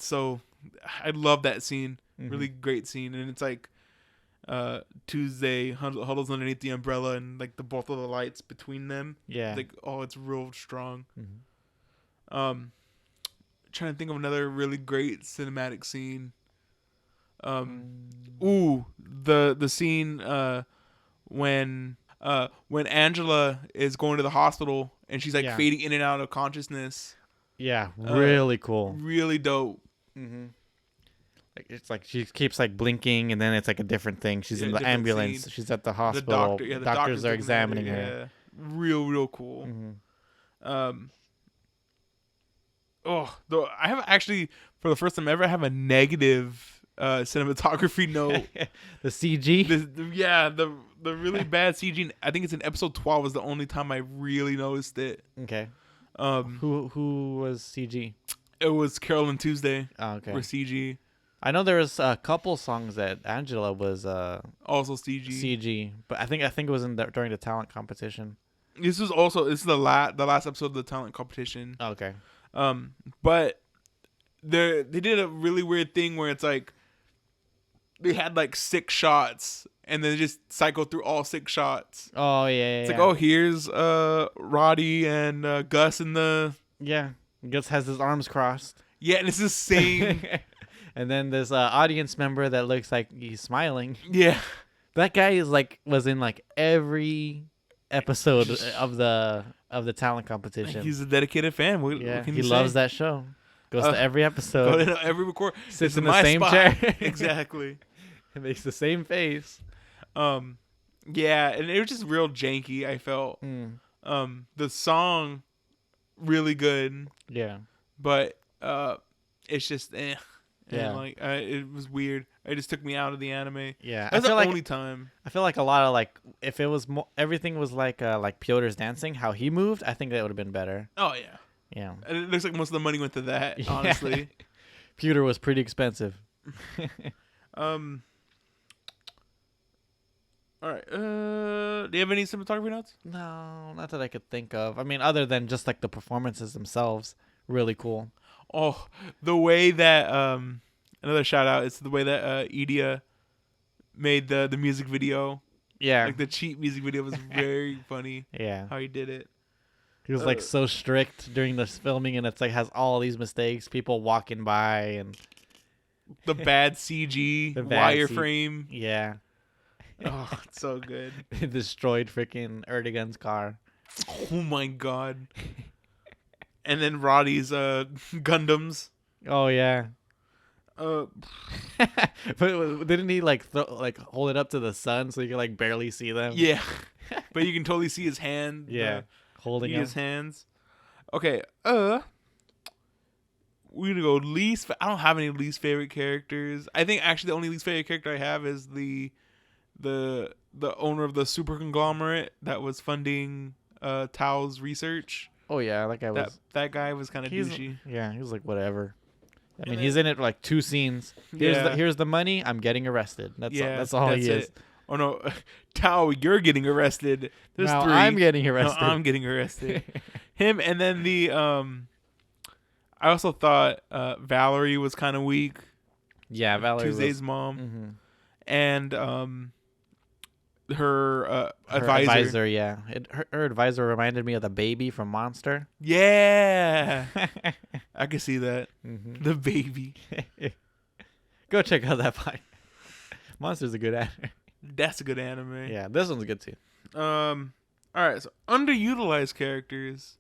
love that scene. Really great scene. And it's like Tuesday huddles underneath the umbrella and like both of the lights between them. Yeah. It's like, oh, it's real strong. Trying to think of another really great cinematic scene. The scene when Angela is going to the hospital and she's like fading in and out of consciousness. Yeah, really cool. Really dope. It's like she keeps like blinking, and then it's like a different thing. She's in the ambulance. She's at the hospital. The doctors are examining her. Real cool. I have actually, for the first time ever, I have a negative cinematography note. The CG? The really bad CG. I think it's in episode 12 was the only time I really noticed it. Okay. Who was CG? It was Carole and Tuesday. Oh, okay. Were CG. I know there was a couple songs that Angela was also CG, but I think it was during the talent competition. This is the last episode of the talent competition. Oh, okay. But they did a really weird thing where it's like they had like 6 shots and then just cycle through all 6 shots. Oh yeah. It's like, oh, here's Roddy and Gus in the Gus has his arms crossed. Yeah, and it's the same. And then there's an audience member that looks like he's smiling. Yeah. That guy was in like every episode of the talent competition. He's a dedicated fan. What can he loves that show. Goes to every episode. Go to every record. Sits in the same chair. Exactly. It makes the same face. Yeah, and it was just real janky, I felt. The song really good. Yeah. But it's just Yeah. And it was weird. It just took me out of the anime. Yeah. That's the only time. I feel like a lot of like, if it was everything was like Piotr's dancing, how he moved, I think that would have been better. Oh yeah. Yeah. And it looks like most of the money went to that, honestly. Piotr was pretty expensive. All right. Do you have any cinematography notes? No, not that I could think of. I mean, other than just like the performances themselves, really cool. Oh, the way that another shout out is the way that Idia made the music video. Yeah. Like the cheap music video was very funny. Yeah. How he did it. He was like so strict during this filming, and it's like has all these mistakes, people walking by and the bad CG wireframe. Yeah. Oh, it's so good. He destroyed freaking Erdogan's car. Oh my god. And then Roddy's Gundams. Oh yeah. Uh, But didn't he like hold it up to the sun so you could like barely see them? yeah. But you can totally see his hand. Yeah. Holding his him. hands. Okay. We're gonna go least. I don't have any least favorite characters. I think actually the only least favorite character I have is the owner of the super conglomerate that was funding Tao's research. Oh yeah, that guy was. That guy was kind of douchey. Yeah, he was like whatever. I mean, then- he's in it for like 2 scenes. Here's the money. I'm getting arrested. That's all he is. It. Oh no, Tao, you're getting arrested. There's Now 3. I'm getting arrested. No, I'm getting arrested. Him and then the I also thought Valerie was kind of weak. Yeah, Valerie Tuesday's was, mom, mm-hmm. and her Her advisor. advisor, yeah. Her advisor reminded me of the baby from Monster. Yeah, I can see that. Mm-hmm. The baby. Go check out that fight. Monster's a good actor. That's a good anime. Yeah, this one's good too. All right. So underutilized characters.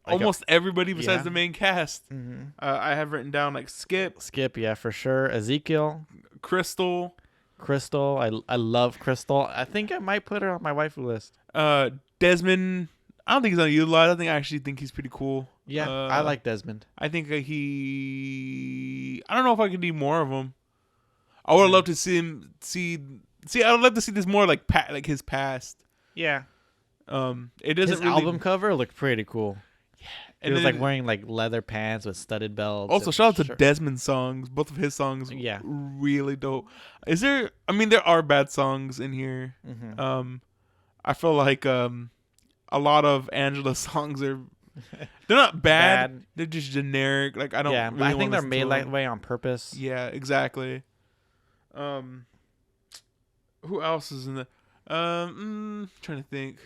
Almost everybody besides the main cast. Mm-hmm. I have written down like Skip, yeah, for sure. Ezekiel, Crystal, I love Crystal. I think I might put her on my waifu list. Desmond. I don't think he's underutilized. I actually think he's pretty cool. Yeah, I like Desmond. I think I don't know if I could do more of him. I would love to see him. I would love to see this more like his past. Yeah. It doesn't His really. album cover looked pretty cool. Yeah, He was like wearing like leather pants with studded belts. Also, shout out to Desmond's songs. Both of his songs, Yeah. really dope. There are bad songs in here. Mm-hmm. I feel like a lot of Angela's songs they're not bad. They're just generic. Like I don't. Yeah, really but I think wanna they're listen made to that them. way on purpose. Yeah, exactly. Who else is in the? Trying to think.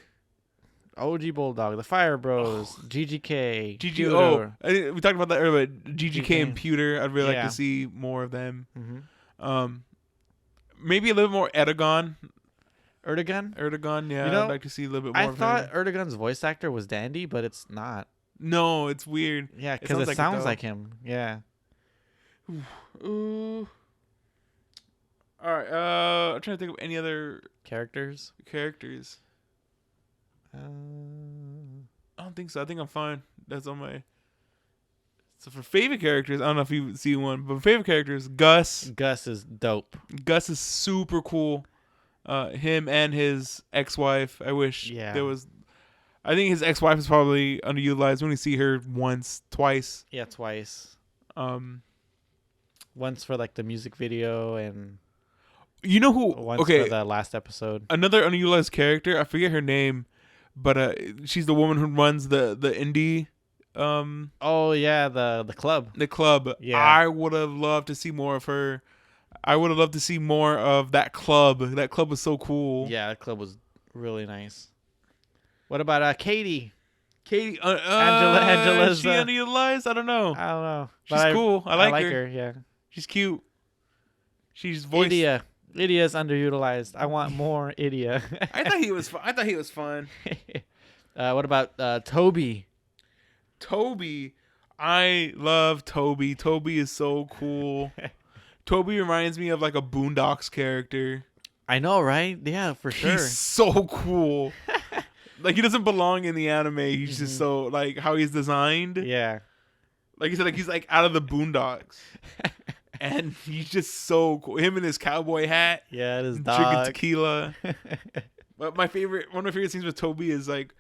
OG Bulldog, the Fire Bros, GGK, GG. We talked about that earlier. GGK and GGK. Pewter. I'd really like Yeah. to see more of them. Mm-hmm. Maybe a little more Erdogan. Erdogan. Yeah. You know, I'd like to see a little bit more. I of thought him. Erdogan's voice actor was Dandy, but it's not. No, it's weird. Yeah, because it sounds though. like him. Yeah. Ooh. All right. I'm trying to think of any other Characters. I don't think so. I think I'm fine. That's on my. So for favorite characters, I don't know if you see one, but favorite characters, Gus. Gus is dope. Gus is super cool. Him and his ex-wife. I wish there was. I think his ex-wife is probably underutilized. We only see her twice. Yeah, twice. Um, Once for like the music video and you know who? once Okay, for the last episode. another underutilized character. I forget her name, but she's the woman who runs the indie. Oh yeah, the club. The club. Yeah. I would have loved to see more of her. I would have loved to see more of that club. That club was so cool. Yeah, that club was really nice. What about Katie? Katie, Angela's is she underutilized? I don't know. I don't know. She's But cool. I like her. Yeah. She's cute. She's voiced. Idia is underutilized. I want more Idia. I thought he was. I thought he was fun. What about Toby? Toby, I love Toby. Toby is so cool. Toby reminds me of like a Boondocks character. I know, right? Yeah, for sure. He's so cool. Like he doesn't belong in the anime. He's just so like how he's designed. Yeah. Like you said, like he's like out of the Boondocks, and he's just so cool. Him in his cowboy hat. Yeah, it is Drinking dog. tequila. But one of my favorite scenes with Toby is like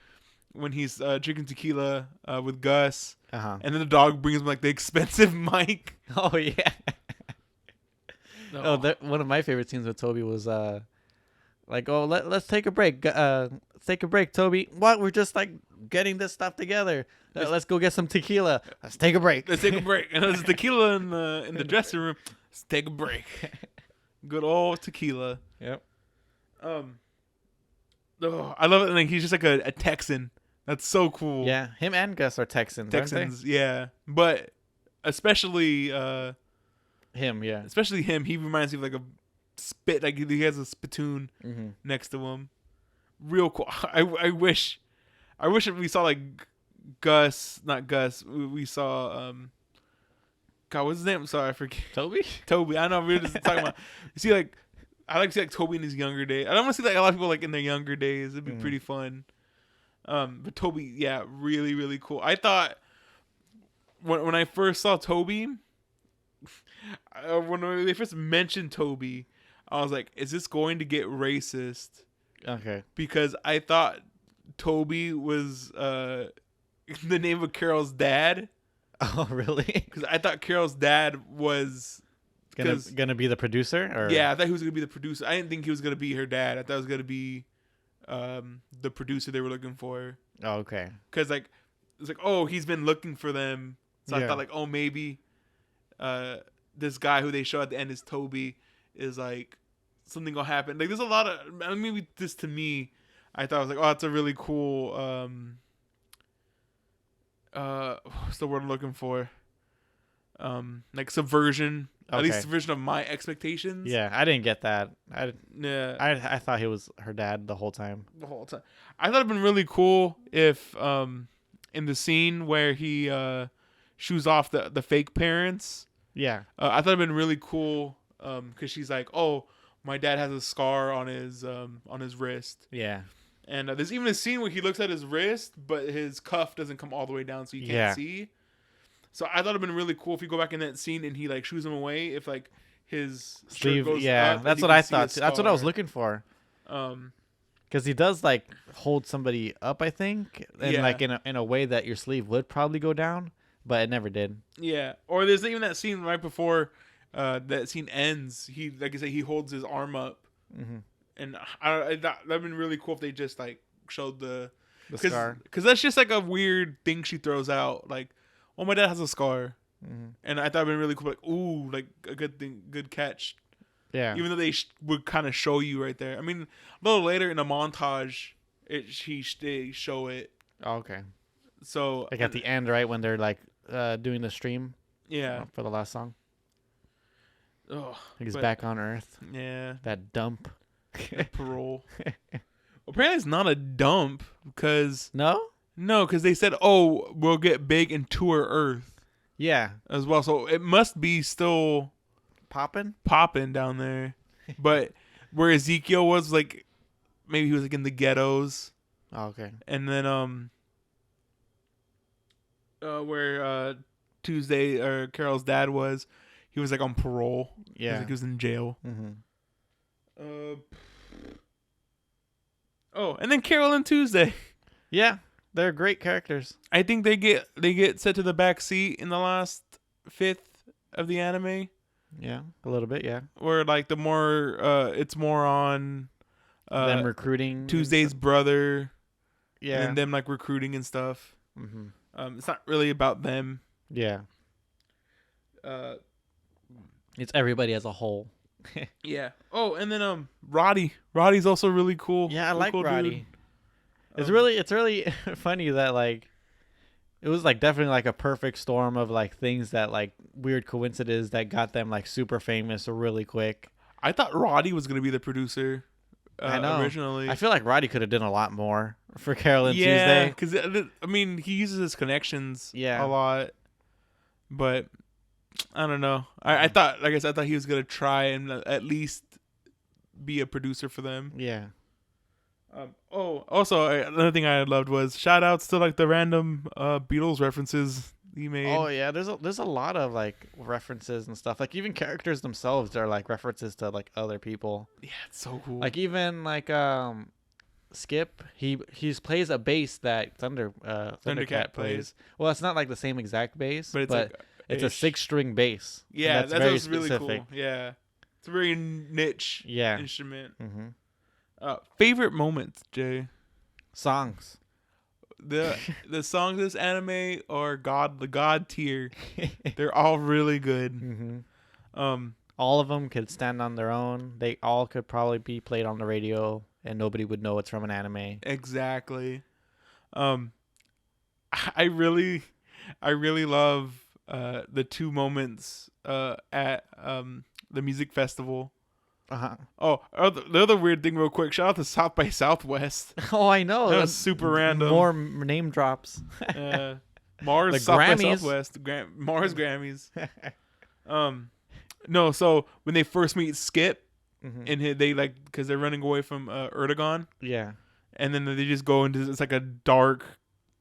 when he's drinking tequila with Gus, Uh-huh. and then the dog brings him like the expensive mic. Oh yeah. No. One of my favorite scenes with Toby was like, oh, let's take a break. Let's take a break, Toby. What? We're just like getting this stuff together. Let's go get some tequila. Let's take a break. Let's take a break. And there's tequila in the dressing room. Let's take a break. Good old tequila. Yep. Oh, I love it. Like he's just like a Texan. That's so cool. Yeah, him and Gus are Texans. Aren't Texans. Yeah, but especially they? Him, yeah. especially him. He reminds me of like spit, like he has a spittoon Mm-hmm. next to him. Real cool. I wish we saw like Gus, not Gus. We saw God, what's his name? I'm sorry, I forget. Toby. Toby. I know we were just talking about. You see, like I like to see like Toby in his younger days. I don't want to see like a lot of people like in their younger days. It'd be pretty fun. But Toby, yeah, really, really cool. I thought when I first saw Toby, when they first mentioned Toby, I was like, is this going to get racist? Okay. Because I thought Toby was the name of Carol's dad. Oh, really? Because I thought Carol's dad was Gonna be the producer, or yeah, I thought he was gonna be the producer. I didn't think he was gonna be her dad. I thought it was gonna be the producer they were looking for. Oh, okay. Because like it's like, oh, he's been looking for them. So I thought like, oh, maybe this guy who they show at the end is Toby, is like something gonna happen. Like there's a lot of maybe this to me. I thought I was like, oh, that's a really cool what's the word I'm looking for? Like subversion. Okay. At least subversion of my expectations. Yeah, I didn't get that. Yeah. I thought he was her dad the whole time. The whole time. I thought it'd been really cool if in the scene where he shoos off the fake parents. Yeah. I thought it'd been really cool because she's like, oh, my dad has a scar on his wrist. Yeah. And there's even a scene where he looks at his wrist, but his cuff doesn't come all the way down, so you can't see. So I thought it'd been really cool if you go back in that scene and he like shoos him away. If like his sleeve, shirt goes yeah, up, that's what I thought too. That's what I was looking for. Because he does like hold somebody up, I think, and like in a way that your sleeve would probably go down, but it never did. Yeah, or there's even that scene right before that scene ends. He, like I said, he holds his arm up, and that'd been really cool if they just like showed the scar, because that's just like a weird thing she throws out, like, oh, my dad has a scar, and I thought it'd been really cool, like, ooh, like a good thing, good catch. Yeah. Even though they would kind of show you right there. I mean, a little later in a montage, they show it. Oh, okay. So like at the end, right when they're like doing the stream. Yeah. For the last song. Oh, he's back on Earth. Yeah. That dump. Parole. Apparently, it's not a dump because no, because they said, "Oh, we'll get big and tour Earth." Yeah. As well, so it must be still popping down there. But where Ezekiel was, like, maybe he was like in the ghettos. Oh, okay. And then where Tuesday or Carol's dad was, he was like on parole. Yeah, he was in jail. Oh, and then Carole and Tuesday. Yeah, they're great characters. I think they get set to the back seat in the last fifth of the anime. Yeah, a little bit. Yeah, where like the more it's more on them recruiting Tuesday's brother. Yeah, and them like recruiting and stuff. It's not really about them. Yeah. It's everybody as a whole. Yeah. Oh, and then Roddy's also really cool. Yeah, I like cool Roddy. It's really funny that like it was like definitely like a perfect storm of like things that like weird coincidences that got them like super famous really quick. I thought Roddy was gonna be the producer. I know. Originally, I feel like Roddy could have done a lot more for Carole and Tuesday. Yeah, because I mean he uses his connections a lot, but I don't know. I thought, like I said, I thought he was gonna try and at least be a producer for them. Yeah. Also another thing I loved was shout outs to like the random Beatles references he made. Oh yeah, there's a lot of like references and stuff. Like even characters themselves are like references to like other people. Yeah, it's so cool. Like even like Skip, he plays a bass that Thundercat plays. Well, it's not like the same exact bass, but it's a 6-string bass. Yeah, that's really cool. Yeah, it's a very niche instrument. Favorite moments, Jay? Songs. The songs of this anime are the god tier. They're all really good. All of them could stand on their own. They all could probably be played on the radio, and nobody would know it's from an anime. Exactly. I really love the two moments at the music festival Uh-huh. Oh, the other weird thing, real quick. Shout out to South by Southwest. Oh, I know. That was super random. More name drops. Mars The South by Grammys. Southwest. Mars Grammys. No. So when they first meet Skip, and they like because they're running away from Erdogan, Yeah. and then they just go into it's like a dark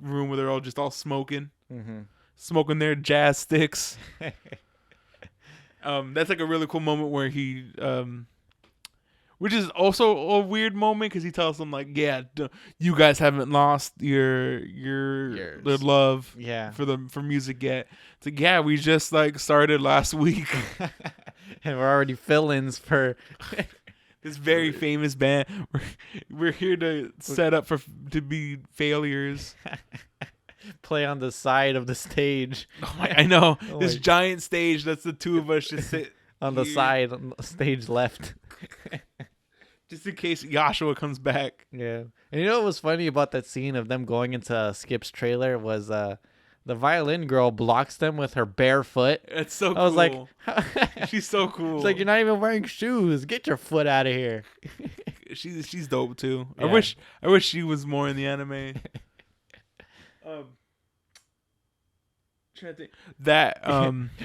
room where they're all just all smoking, smoking their jazz sticks. That's like a really cool moment where he, which is also a weird moment because he tells them like, yeah, you guys haven't lost your love for music yet. It's like, yeah, we just like started last week. And we're already fill-ins for this very famous band. We're here to set up to be failures. Play on the side of the stage. Oh my, I know. This giant stage that's the two of us just sit on the side, on the stage left. Just in case Joshua comes back. Yeah. And you know what was funny about that scene of them going into Skip's trailer was the violin girl blocks them with her bare foot. It's so cool. I was like, she's so cool. It's like, you're not even wearing shoes. Get your foot out of here. She's dope too. Yeah. I wish she was more in the anime. Trying to think. That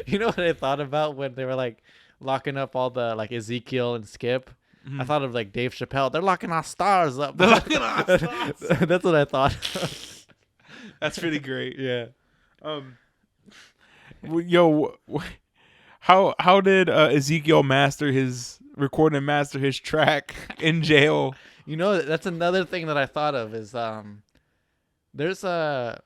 you know what I thought about when they were like locking up all the like Ezekiel and Skip? I thought of like Dave Chappelle. They're locking our stars up. They're locking our stars. That's what I thought. That's pretty great. Yeah. Yo, how did Ezekiel record and master his track in jail? You know, that's another thing that I thought of is there's a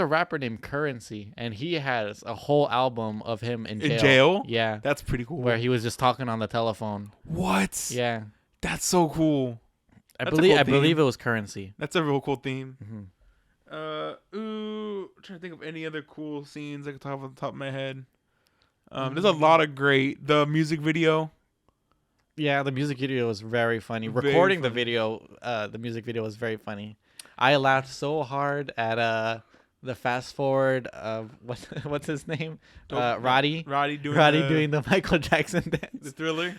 rapper named Currency, and he has a whole album of him in jail. In jail? Yeah. That's pretty cool. Where he was just talking on the telephone. What? Yeah. That's so cool. I believe it was Currency. That's a real cool theme. Mm-hmm. I'm trying to think of any other cool scenes I could talk off the top of my head. There's a lot of the music video. Yeah, the music video was very funny. Very Recording funny. the music video was very funny. I laughed so hard at the fast forward of what's his name? Roddy. Roddy doing the Michael Jackson dance. The Thriller.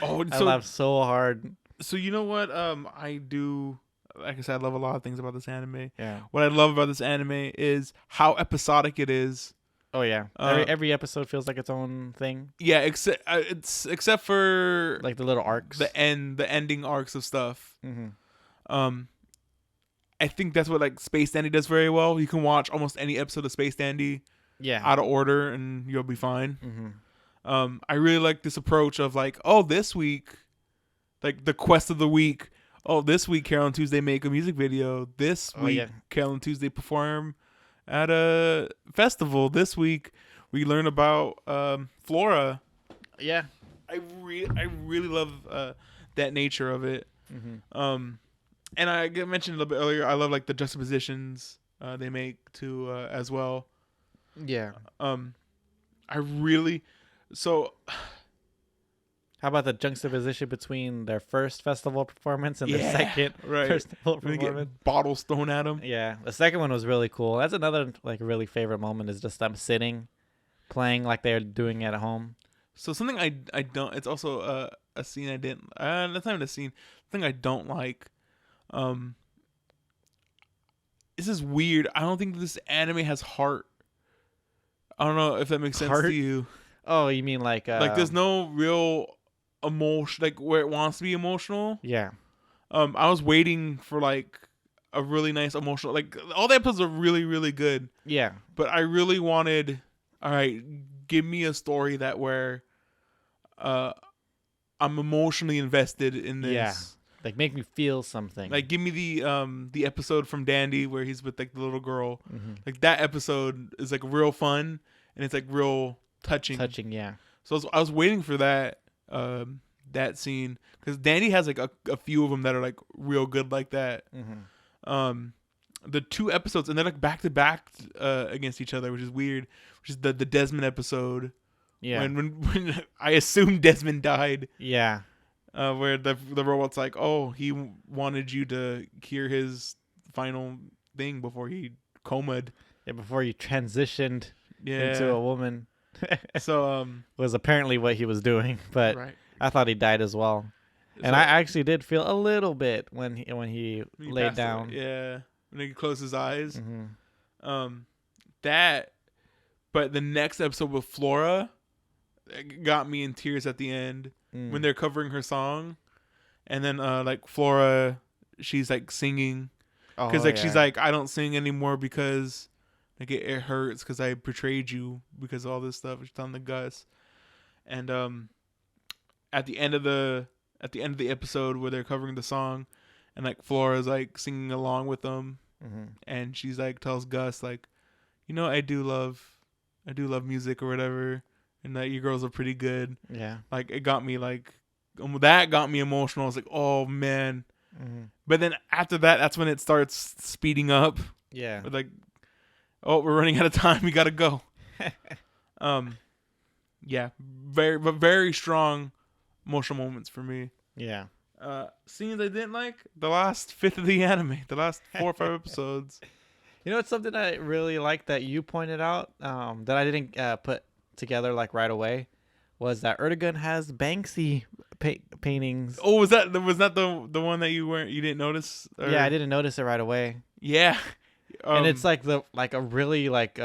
Oh, I laughed so hard. So you know what? I do. Like I said, I love a lot of things about this anime. Yeah. What I love about this anime is how episodic it is. Oh yeah. Every episode feels like its own thing. Yeah, except for like the little arcs, the ending arcs of stuff. Mm-hmm. I think that's what like Space Dandy does very well. You can watch almost any episode of Space Dandy, out of order, and you'll be fine. Mm-hmm. I really like this approach of like, oh, this week, like the quest of the week. Oh, this week Carole and Tuesday make a music video. This week Carole and Tuesday perform at a festival. This week we learn about Flora. Yeah, I really love that nature of it. Mm-hmm. And I mentioned a little bit earlier, I love like the juxtapositions they make too as well. Yeah. How about the juxtaposition between their first festival performance and the second festival performance? Get bottles thrown at them. Yeah, the second one was really cool. That's another like really favorite moment is just them sitting, playing like they're doing at home. So something I don't. It's also a scene I didn't. That's not even a scene. Thing I don't like. This is weird. I don't think this anime has heart. I don't know if that makes sense to you. Oh, you mean like there's no real emotion, like where it wants to be emotional. Yeah. I was waiting for like a really nice emotional, like all the episodes are really, really good. Yeah. But I really wanted, all right, give me a story that where I'm emotionally invested in this. Yeah. Like make me feel something. Like give me the episode from Dandy where he's with like the little girl. Mm-hmm. Like that episode is like real fun and it's like real touching. Yeah. So I was waiting for that scene because Dandy has like a few of them that are like real good like that. Mm-hmm. The two episodes and they're like back to back against each other, which is weird. Which is the Desmond episode. Yeah. When I assume Desmond died. Yeah. Where the robot's like, oh, he wanted you to hear his final thing before he comaed. Yeah, before he transitioned into a woman. So was apparently what he was doing, but right. I thought he died as well. And So- I actually did feel a little bit when he laid passed down. away. Yeah, when he closed his eyes. Mm-hmm. That. But the next episode with Flora got me in tears at the end when they're covering her song, and then like Flora, she's like singing because she's like, I don't sing anymore because like it hurts because I betrayed you because of all this stuff. She's telling the Gus, and at the end of the episode where they're covering the song, and like Flora's like singing along with them, and she's like tells Gus like, I do love music or whatever, and that you girls are pretty good. Yeah. Like it got me like that got me emotional. I was like, oh man. But then after that, that's when it starts speeding up. Yeah. Like, oh, we're running out of time. We gotta go. Yeah, very strong emotional moments for me. Yeah. Scenes I didn't like, the last fifth of the anime, the last 4 or 5 episodes. It's something I really like that you pointed out, that I didn't put together like right away, was that Erdogan has Banksy paintings. Oh, was that the one that you didn't notice? Or? Yeah, I didn't notice it right away. Yeah. And it's like a really like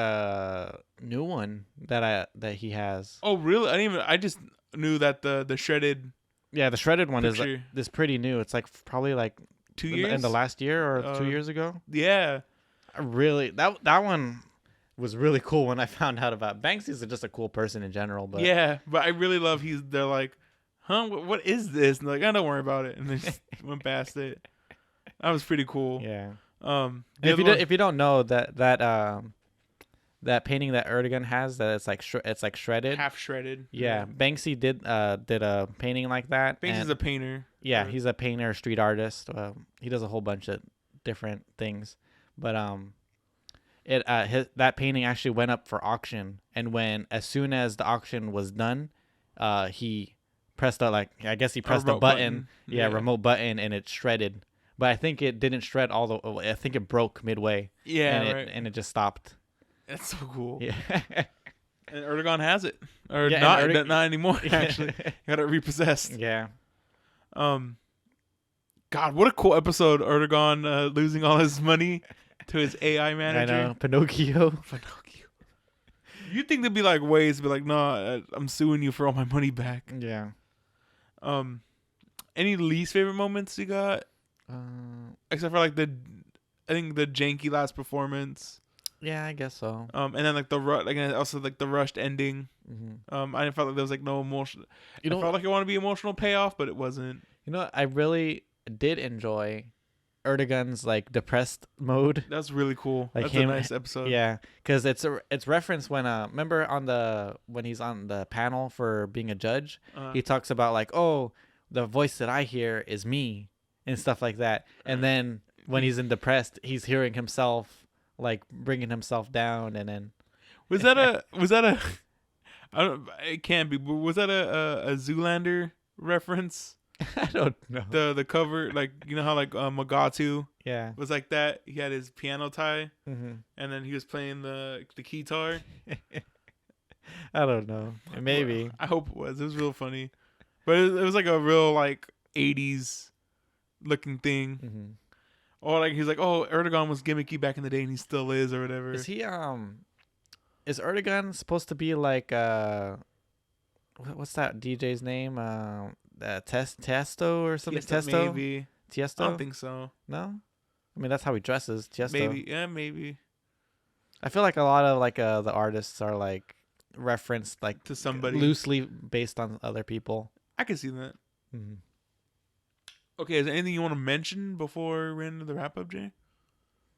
new one that he has. Oh really? I just knew that the shredded. Yeah, the shredded one picture. is pretty new. It's like probably like 2 years in the last year or 2 years ago. Yeah. Really, that one was really cool when I found out about Banksy's just a cool person in general. But yeah, but I really love they're like, huh? What is this? And they're like, oh, don't worry about it, and they just went past it. That was pretty cool. Yeah. If you don't know that painting that Erdogan has, that it's like shredded, half shredded. Yeah, Banksy did a painting like that. Banksy's a painter. Yeah, he's a painter, street artist. He does a whole bunch of different things, but that painting actually went up for auction, and as soon as the auction was done, he pressed a button. Yeah, remote button, and it shredded. But I think it didn't shred all the way. I think it broke midway. Yeah, and it just stopped. That's so cool. Yeah. And Erdogan has it, or Yeah, not anymore. Actually, got it repossessed. Yeah. God, what a cool episode! Erdogan losing all his money to his AI manager. I know, Pinocchio. You'd think there'd be like ways to be like, no, I'm suing you for all my money back. Yeah. Any least favorite moments you got? Except for like I think the janky last performance. Yeah, I guess so. And then like also like the rushed ending. I didn't felt like there was like no emotion. I felt like it wanted to be emotional payoff, but it wasn't. I really did enjoy Erdogan's like depressed mode. That's really cool. Like That's a nice episode. Yeah, because it's referenced when remember when he's on the panel for being a judge, he talks about like, oh, the voice that I hear is me and stuff like that. And then when he's in depressed, he's hearing himself like bringing himself down, and then was that a I don't, it can't be, but was that a Zoolander reference? I don't know. The cover, like, how like Magatu was like that. He had his piano tie, and then he was playing the guitar. I don't know. Maybe. I hope it was. It was real funny, but it was like a real like 80s looking thing. Or like he's like, oh, Erdogan was gimmicky back in the day, and he still is, or whatever. Is he is Erdogan supposed to be like what's that DJ's name? Tiesto or something? Tiesto? Maybe. Tiesto? I don't think so. No? I mean, that's how he dresses. Tiesto. Maybe. Yeah, maybe. I feel like a lot of like the artists are like referenced like to somebody loosely based on other people. I can see that. Okay, is there anything you want to mention before we end the wrap up, Jay?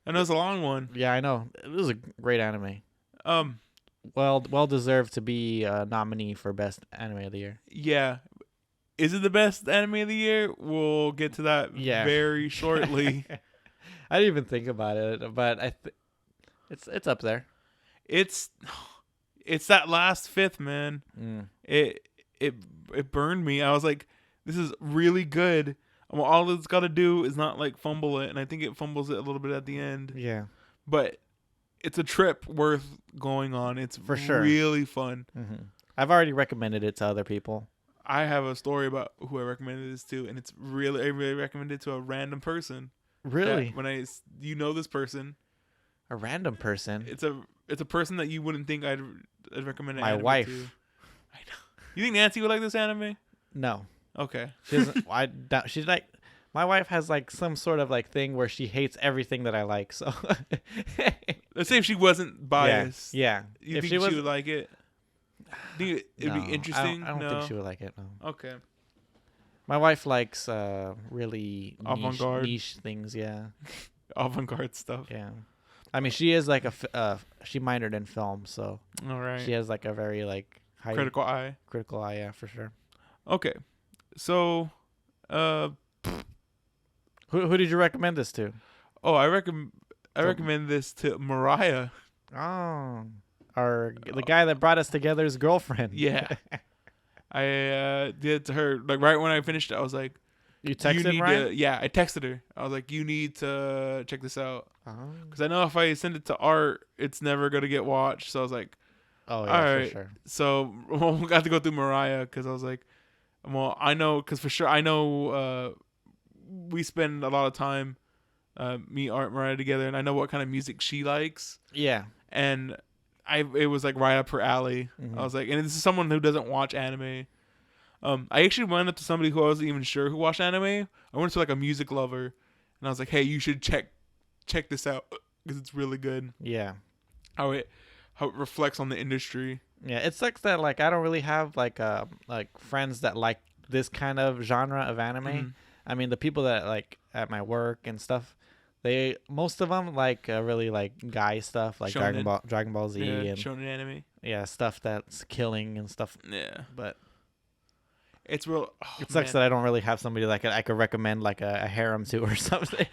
I know it's a long one. Yeah, I know. It was a great anime. Well deserved to be a nominee for best anime of the year. Yeah. Is it the best anime of the year? We'll get to that very shortly. I didn't even think about it, but it's up there. It's that last fifth, man. It burned me. I was like, this is really good. And all it's got to do is not like fumble it, and I think it fumbles it a little bit at the end. Yeah. But it's a trip worth going on. It's for sure really fun. I've already recommended it to other people. I have a story about who I recommended this to, and I really recommended it to a random person. Really? You know this person. A random person? It's a person that you wouldn't think I'd recommend an My anime wife. to. I know. You think Nancy would like this anime? No. Okay. She doesn't. She's like, my wife has like some sort of like thing where she hates everything that I like. So let's say if she wasn't biased. Yeah. You if think she was, would like it? Think it'd no, be interesting? I don't think she would like it. No. Okay. My wife likes really Avant-garde. niche things. Yeah. Avant-garde stuff. Yeah. I mean, she is like she minored in film, so All right. she has like a very like high Critical eye. yeah, for sure. Okay. So, Who did you recommend this to? oh, I recommend this to Mariah. Oh, the guy that brought us together's girlfriend. Yeah. I did to her like right when I finished it. I was like, You texted need Ryan? to, yeah, I texted her. I was like, you need to check this out. Oh. Because I know if I send it to Art, it's never going to get watched. So I was like, Oh, yeah, all for right. sure. So we got to go through Mariah because I was like, well, I know, because for sure, I know we spend a lot of time, me, Art, Mariah together, and I know what kind of music she likes. Yeah. And it was like right up her alley. Mm-hmm. I was like, and this is someone who doesn't watch anime. I actually went up to somebody who I wasn't even sure who watched anime. I went to like a music lover, and I was like, "Hey, you should check this out because it's really good." Yeah. How it reflects on the industry. Yeah. It sucks that like I don't really have like friends that like this kind of genre of anime. Mm-hmm. I mean, the people that like at my work and stuff, most of them like really like guy stuff, like Shonen. Dragon Ball Z and shonen anime. yeah, stuff that's killing and stuff. Yeah, But it's real. Oh, it sucks that I don't really have somebody like I could recommend like a harem to or something.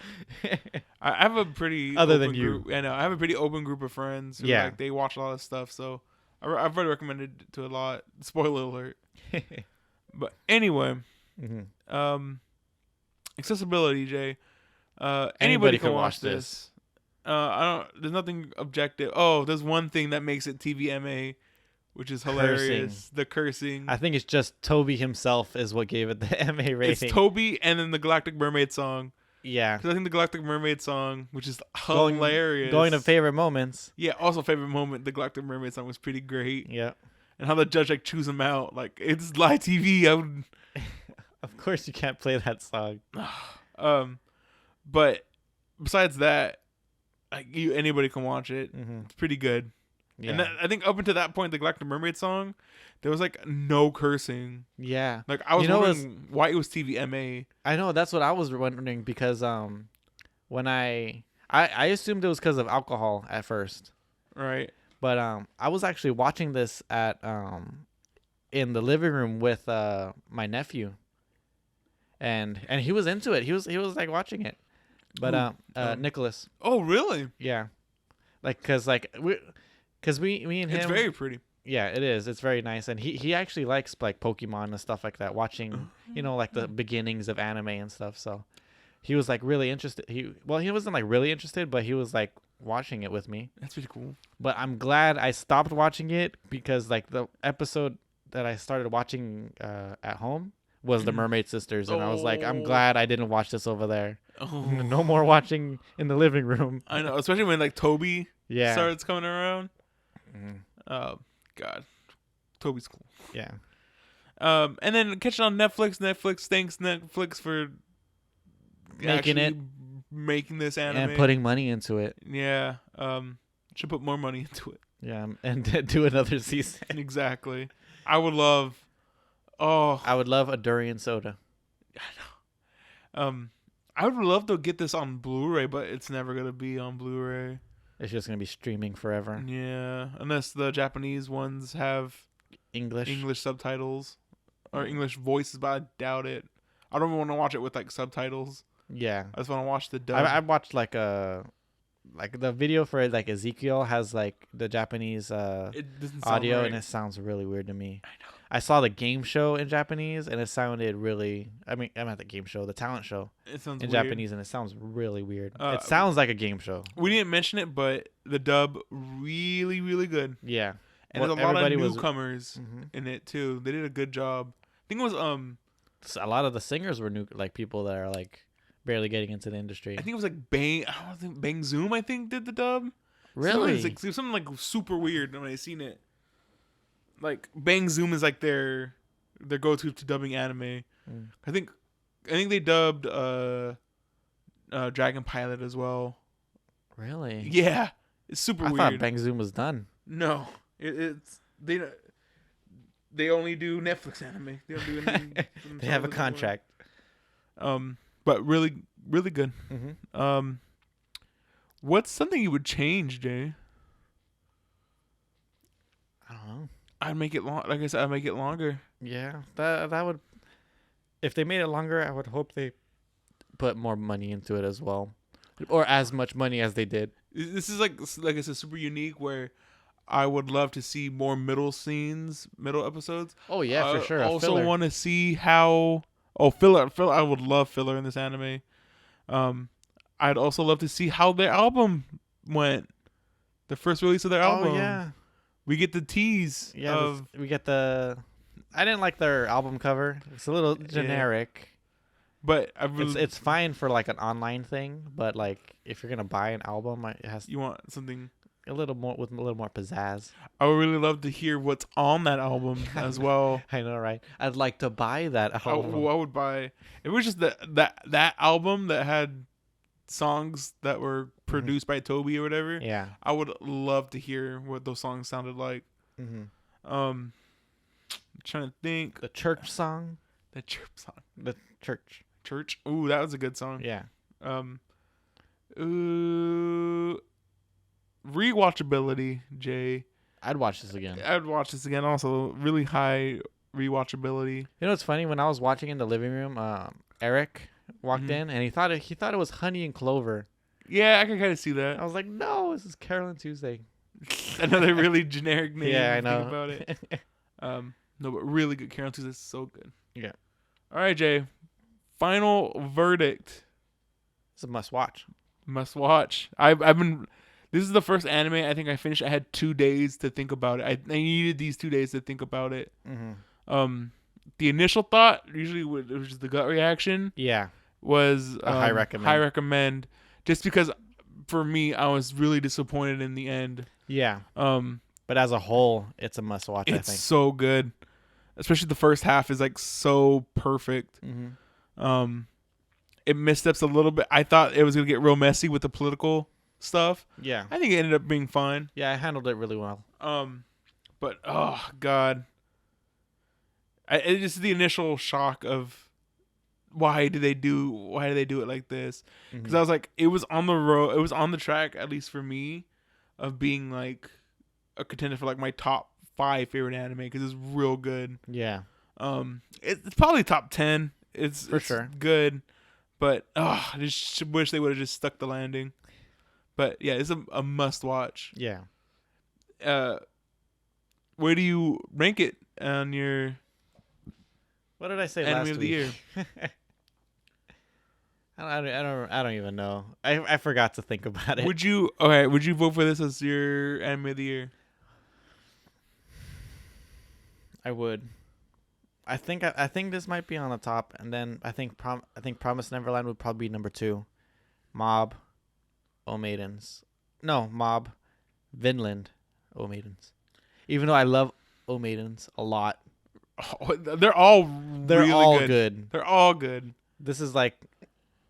I have a pretty Other open than you. group. I know I have a pretty open group of friends. Who, Yeah. like, they watch a lot of stuff, so I've already recommended it to a lot. Spoiler alert. But anyway, Mm-hmm. Accessibility, Jay. Anybody can watch this. There's nothing objective. Oh, there's one thing that makes it TVMA, which is hilarious. Cursing. The cursing. I think it's just Toby himself is what gave it the MA rating. It's Toby and then the Galactic Mermaid song. Yeah. Because I think the Galactic Mermaid song, which is Going- hilarious. Going to favorite moments. Yeah, also favorite moment. The Galactic Mermaid song was pretty great. Yeah. And how the judge like chews him out. Like, it's live TV. I would... Of course you can't play that song. But besides that, like anybody can watch it. Mm-hmm. It's pretty good. Yeah. And I think up until that point, the Galactic Mermaid song, there was like no cursing. Yeah. Like I was You know wondering why it was TVMA. I know, that's what I was wondering because when I assumed it was because of alcohol at first. Right. But I was actually watching this at in the living room with my nephew. And he was into it. He was like watching it. But Nicholas. Oh, really? Yeah. Like cuz me and him. It's very pretty. Yeah, it is. It's very nice, and he actually likes like Pokemon and stuff like that. Watching, like the beginnings of anime and stuff. So he was like really interested. He wasn't like really interested, but he was like watching it with me. That's pretty cool. But I'm glad I stopped watching it because like the episode that I started watching at home was the Mermaid Sisters, and I was like, I'm glad I didn't watch this over there. Oh. No more watching in the living room. I know, especially when like Toby Yeah. starts coming around. Mhm. Oh God, Toby's cool. Yeah. And then catch it on Netflix. Thanks Netflix for making this anime And putting money into it. Yeah. Should put more money into it. Yeah, and do another season. Exactly. I would love. Oh, I would love a durian soda. I would love to get this on Blu-ray, but it's never gonna be on Blu-ray. It's just gonna be streaming forever. Yeah, unless the Japanese ones have English subtitles or English voices, but I doubt it. I don't want to watch it with like subtitles. Yeah, I just want to watch the dub. I watched like the video for like Ezekiel has like the Japanese It doesn't sound audio, right. and it sounds really weird to me. I know. I saw the game show in Japanese, and it sounded really. I'm at the game show, the talent show It sounds in weird. Japanese, and it sounds really weird. Uh, It sounds like a game show. We didn't mention it, but the dub really, really good. Yeah, And there's a lot of everybody was- newcomers Mhm. in it too. They did a good job. think it was A lot of the singers were new, like people that are like barely getting into the industry. I think it was like Bang. I don't think Bang Zoom. I think did the dub. Really? Something like super weird when I seen it. Like Bang Zoom is like their go-to to dubbing anime. Mm. I think they dubbed Dragon Pilot as well. Really? Yeah, it's super I weird. thought Bang Zoom was done. No, it's they only do Netflix anime. They don't do anything. They have a contract. But really really good. Mm-hmm. What's something you would change, Jay? I don't know. I'd make it long. Like I said, I'd make it longer. Yeah, that would. If they made it longer, I would hope they put more money into it as well, or as much money as they did. This is like I said, super unique. Where I would love to see more middle episodes. Oh yeah, for sure. I also want to see how. Oh, filler. I would love filler in this anime. I'd also love to see how their album went. The first release of their album. Oh yeah. We get the tease. Yeah, we get the. I didn't like their album cover. It's a little generic. But it's fine for like an online thing, but like if you're gonna buy an album, it has you want something a little more with a little more pizzazz. I would really love to hear what's on that album as well. I know, right? I'd like to buy that album. I would buy. If it was just that album that had songs that were produced by Toby or whatever. Yeah, I would love to hear what those songs sounded like. I'm trying to think. The church song. The church song. The church. Ooh, that was a good song. Yeah. Rewatchability, Jay. I'd watch this again. I'd watch this again. Also, really high rewatchability. You know what's funny? When I was watching in the living room, Eric walked in and he thought it was Honey and Clover. Yeah, I can kind of see that. I was like, no, this is Carole and Tuesday. Another really generic name. Yeah, I know. Think about it. No, but really good. Carole and Tuesday is so good. Yeah. All right, Jay. Final verdict. It's a must watch. Must watch. I've been. This is the first anime I think I finished. I had 2 days to think about it. I needed these 2 days to think about it. The initial thought, usually it was just the gut reaction. Yeah. Was a high recommend. High recommend. Just because, for me, I was really disappointed in the end. Yeah. But as a whole, it's a must watch. I think it's so good, especially the first half is like so perfect. It missteps a little bit. I thought it was gonna get real messy with the political stuff. Yeah. I think it ended up being fine. Yeah, I handled it really well. But oh god, it's just the initial shock of why do they do it like this? Because I was like, it was on the road, it was on the track, at least for me, of being like a contender for like my top 5 favorite anime because it's real good. Yeah. It's probably top 10. It's sure good, but I just wish they would have just stuck the landing. But yeah, it's a must watch. Yeah. Where do you rank it on your? What did I say anime last of the week? year? I don't even know. I forgot to think about it. Would you vote for this as your anime of the year? I would. I think this might be on the top, and then I think Promise Neverland would probably be number 2. Mob, O Maidens. No, Mob, Vinland, O Maidens. Even though I love O Maidens a lot. Oh, they're all really good. They're all good. This is like,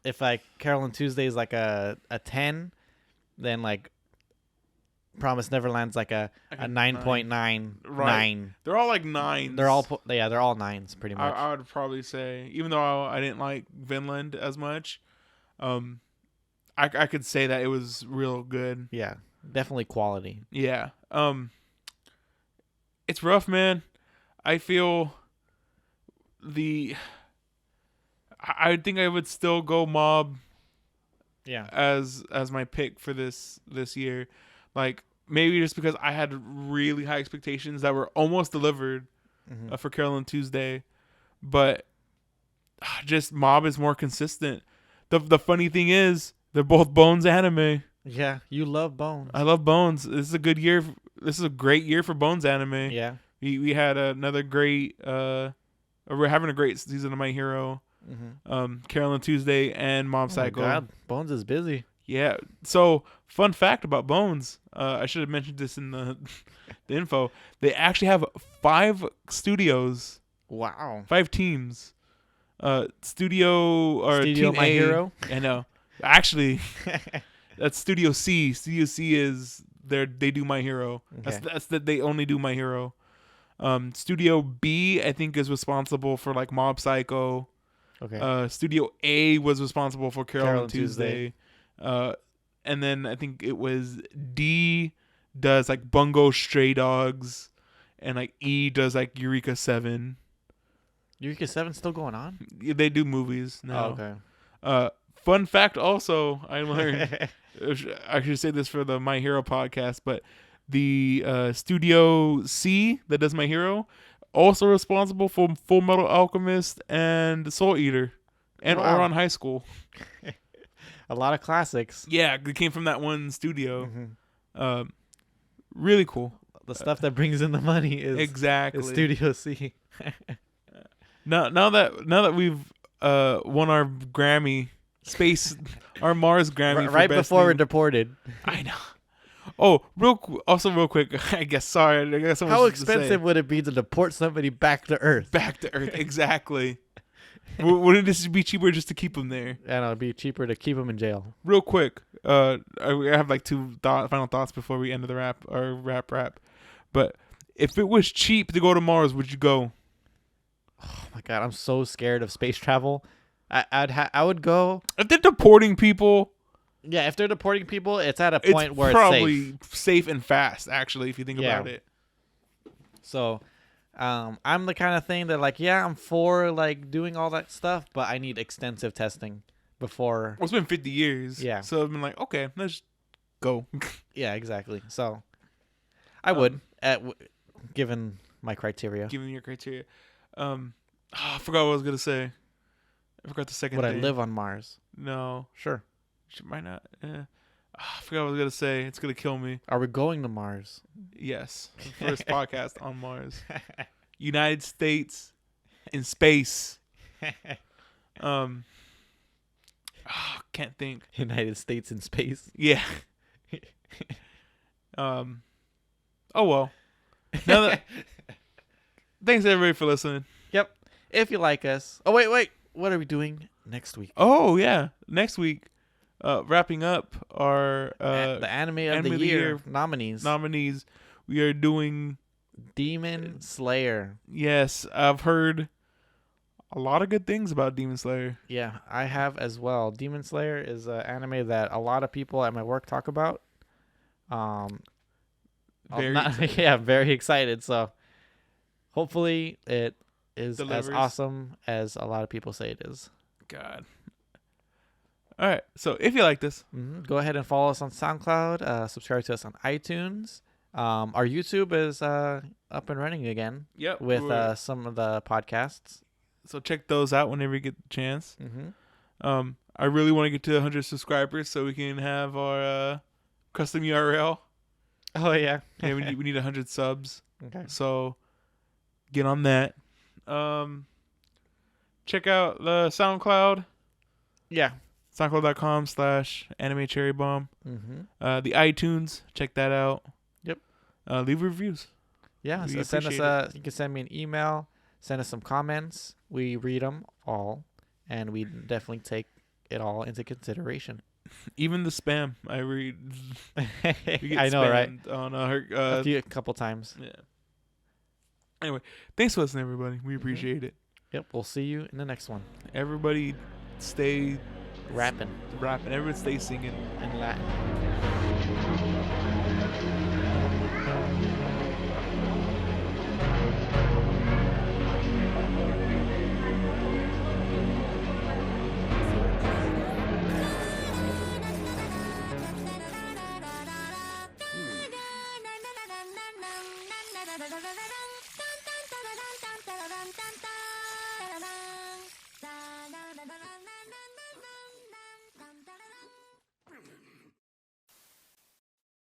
if like Carole and Tuesday is like a 10, then like Promise Neverland's like a 9.99. Right. They're all like 9s. They're all 9s pretty much. I would probably say, even though I didn't like Vinland as much, I could say that it was real good. Yeah, definitely quality. Yeah. It's rough, man. I feel I think I would still go Mob. Yeah. As my pick for this year. Like, maybe just because I had really high expectations that were almost delivered for Carole and Tuesday. But just Mob is more consistent. The funny thing is, they're both Bones anime. Yeah, you love Bones. I love Bones. This is a good year. This is a great year for Bones anime. Yeah. We had another great We're having a great season of My Hero. Carole and Tuesday and Mob Psycho. Oh my God, Bones is busy. Yeah. So, fun fact about Bones. I should have mentioned this in the info. They actually have 5 studios, Wow. 5 teams. Studio Team My A. Hero. I know. Actually, that's Studio C. Studio C is they do My Hero. Okay. That's that they only do My Hero. Studio B I think is responsible for like Mob Psycho. Okay. Studio A was responsible for Carole Carole and and Tuesday. And then I think it was D does like Bungo Stray Dogs, and like E does like Eureka 7. Eureka 7 still going on? Yeah, they do movies now. Oh, okay. Fun fact also, I learned, I should say this for the My Hero podcast, but the Studio C that does My Hero also responsible for Full Metal Alchemist and Soul Eater and Wow. Ouran High School. A lot of classics. Yeah, they came from that one studio. Mm-hmm. Really cool. The stuff that brings in the money is Exactly. Studio C. Now that we've won our Grammy our Mars Grammy Right for best before new- we're deported. I know. Oh, real quick. I guess How expensive would it be to deport somebody back to Earth? back to Earth? Exactly. Wouldn't this be cheaper just to keep them there? And it'd be cheaper to keep them in jail. Real quick, I have like 2 final thoughts before we end the wrap. But if it was cheap to go to Mars, would you go? Oh my God, I'm so scared of space travel. I would go. If they're deporting people, Yeah, if they're deporting people, it's at a point it's where probably it's safe. safe and fast. Actually, if you think Yeah. about it. So, I'm the kind of thing that like, yeah, I'm for like doing all that stuff, but I need extensive testing before. Well, it's been 50 years. Yeah. So I've been like, okay, let's go. Yeah, exactly. So, I would, given my criteria. Given your criteria. I forgot what I was gonna say. I forgot the second Would thing. I live on Mars? No, Sure. might not. I forgot what I was gonna say. It's gonna kill me. Are we going to Mars? Yes, first podcast on Mars. United States in space. Can't think. United States in space. Yeah. Oh well. Now that, thanks everybody for listening. Yep. If you like us. Oh wait. What are we doing next week? Oh yeah, next week, wrapping up our The anime of the year nominees. We are doing Demon Slayer. Yes, I've heard a lot of good things about Demon Slayer. Yeah, I have as well. Demon Slayer is an anime that a lot of people at my work talk about. Very excited. So hopefully it is Delivers. as awesome as a lot of people say it is. God. All right, so if you like this, Go ahead and follow us on SoundCloud. Subscribe to us on iTunes. Our YouTube is up and running again. yep, With some of the podcasts. so check those out whenever you get the chance. Mm-hmm. I really want to get to 100 subscribers so we can have our custom URL. Oh yeah. Yeah, we need 100 subs. Okay. So get on that. Check out the SoundCloud, Yeah. soundcloud.com/animecherrybomb. Mm-hmm. The iTunes, check that out. Yep. Leave reviews. Yeah. We So send appreciate us you can send me an email. Send us some comments. We read them all, and we definitely take it all into consideration. Even the spam, I read. We get I know, right? spammed on our, A couple times. yeah. Anyway, thanks for listening, everybody. We appreciate it. Yep. We'll see you in the next one. Everybody stay Rapping rapping. Everybody stay singing. in Latin.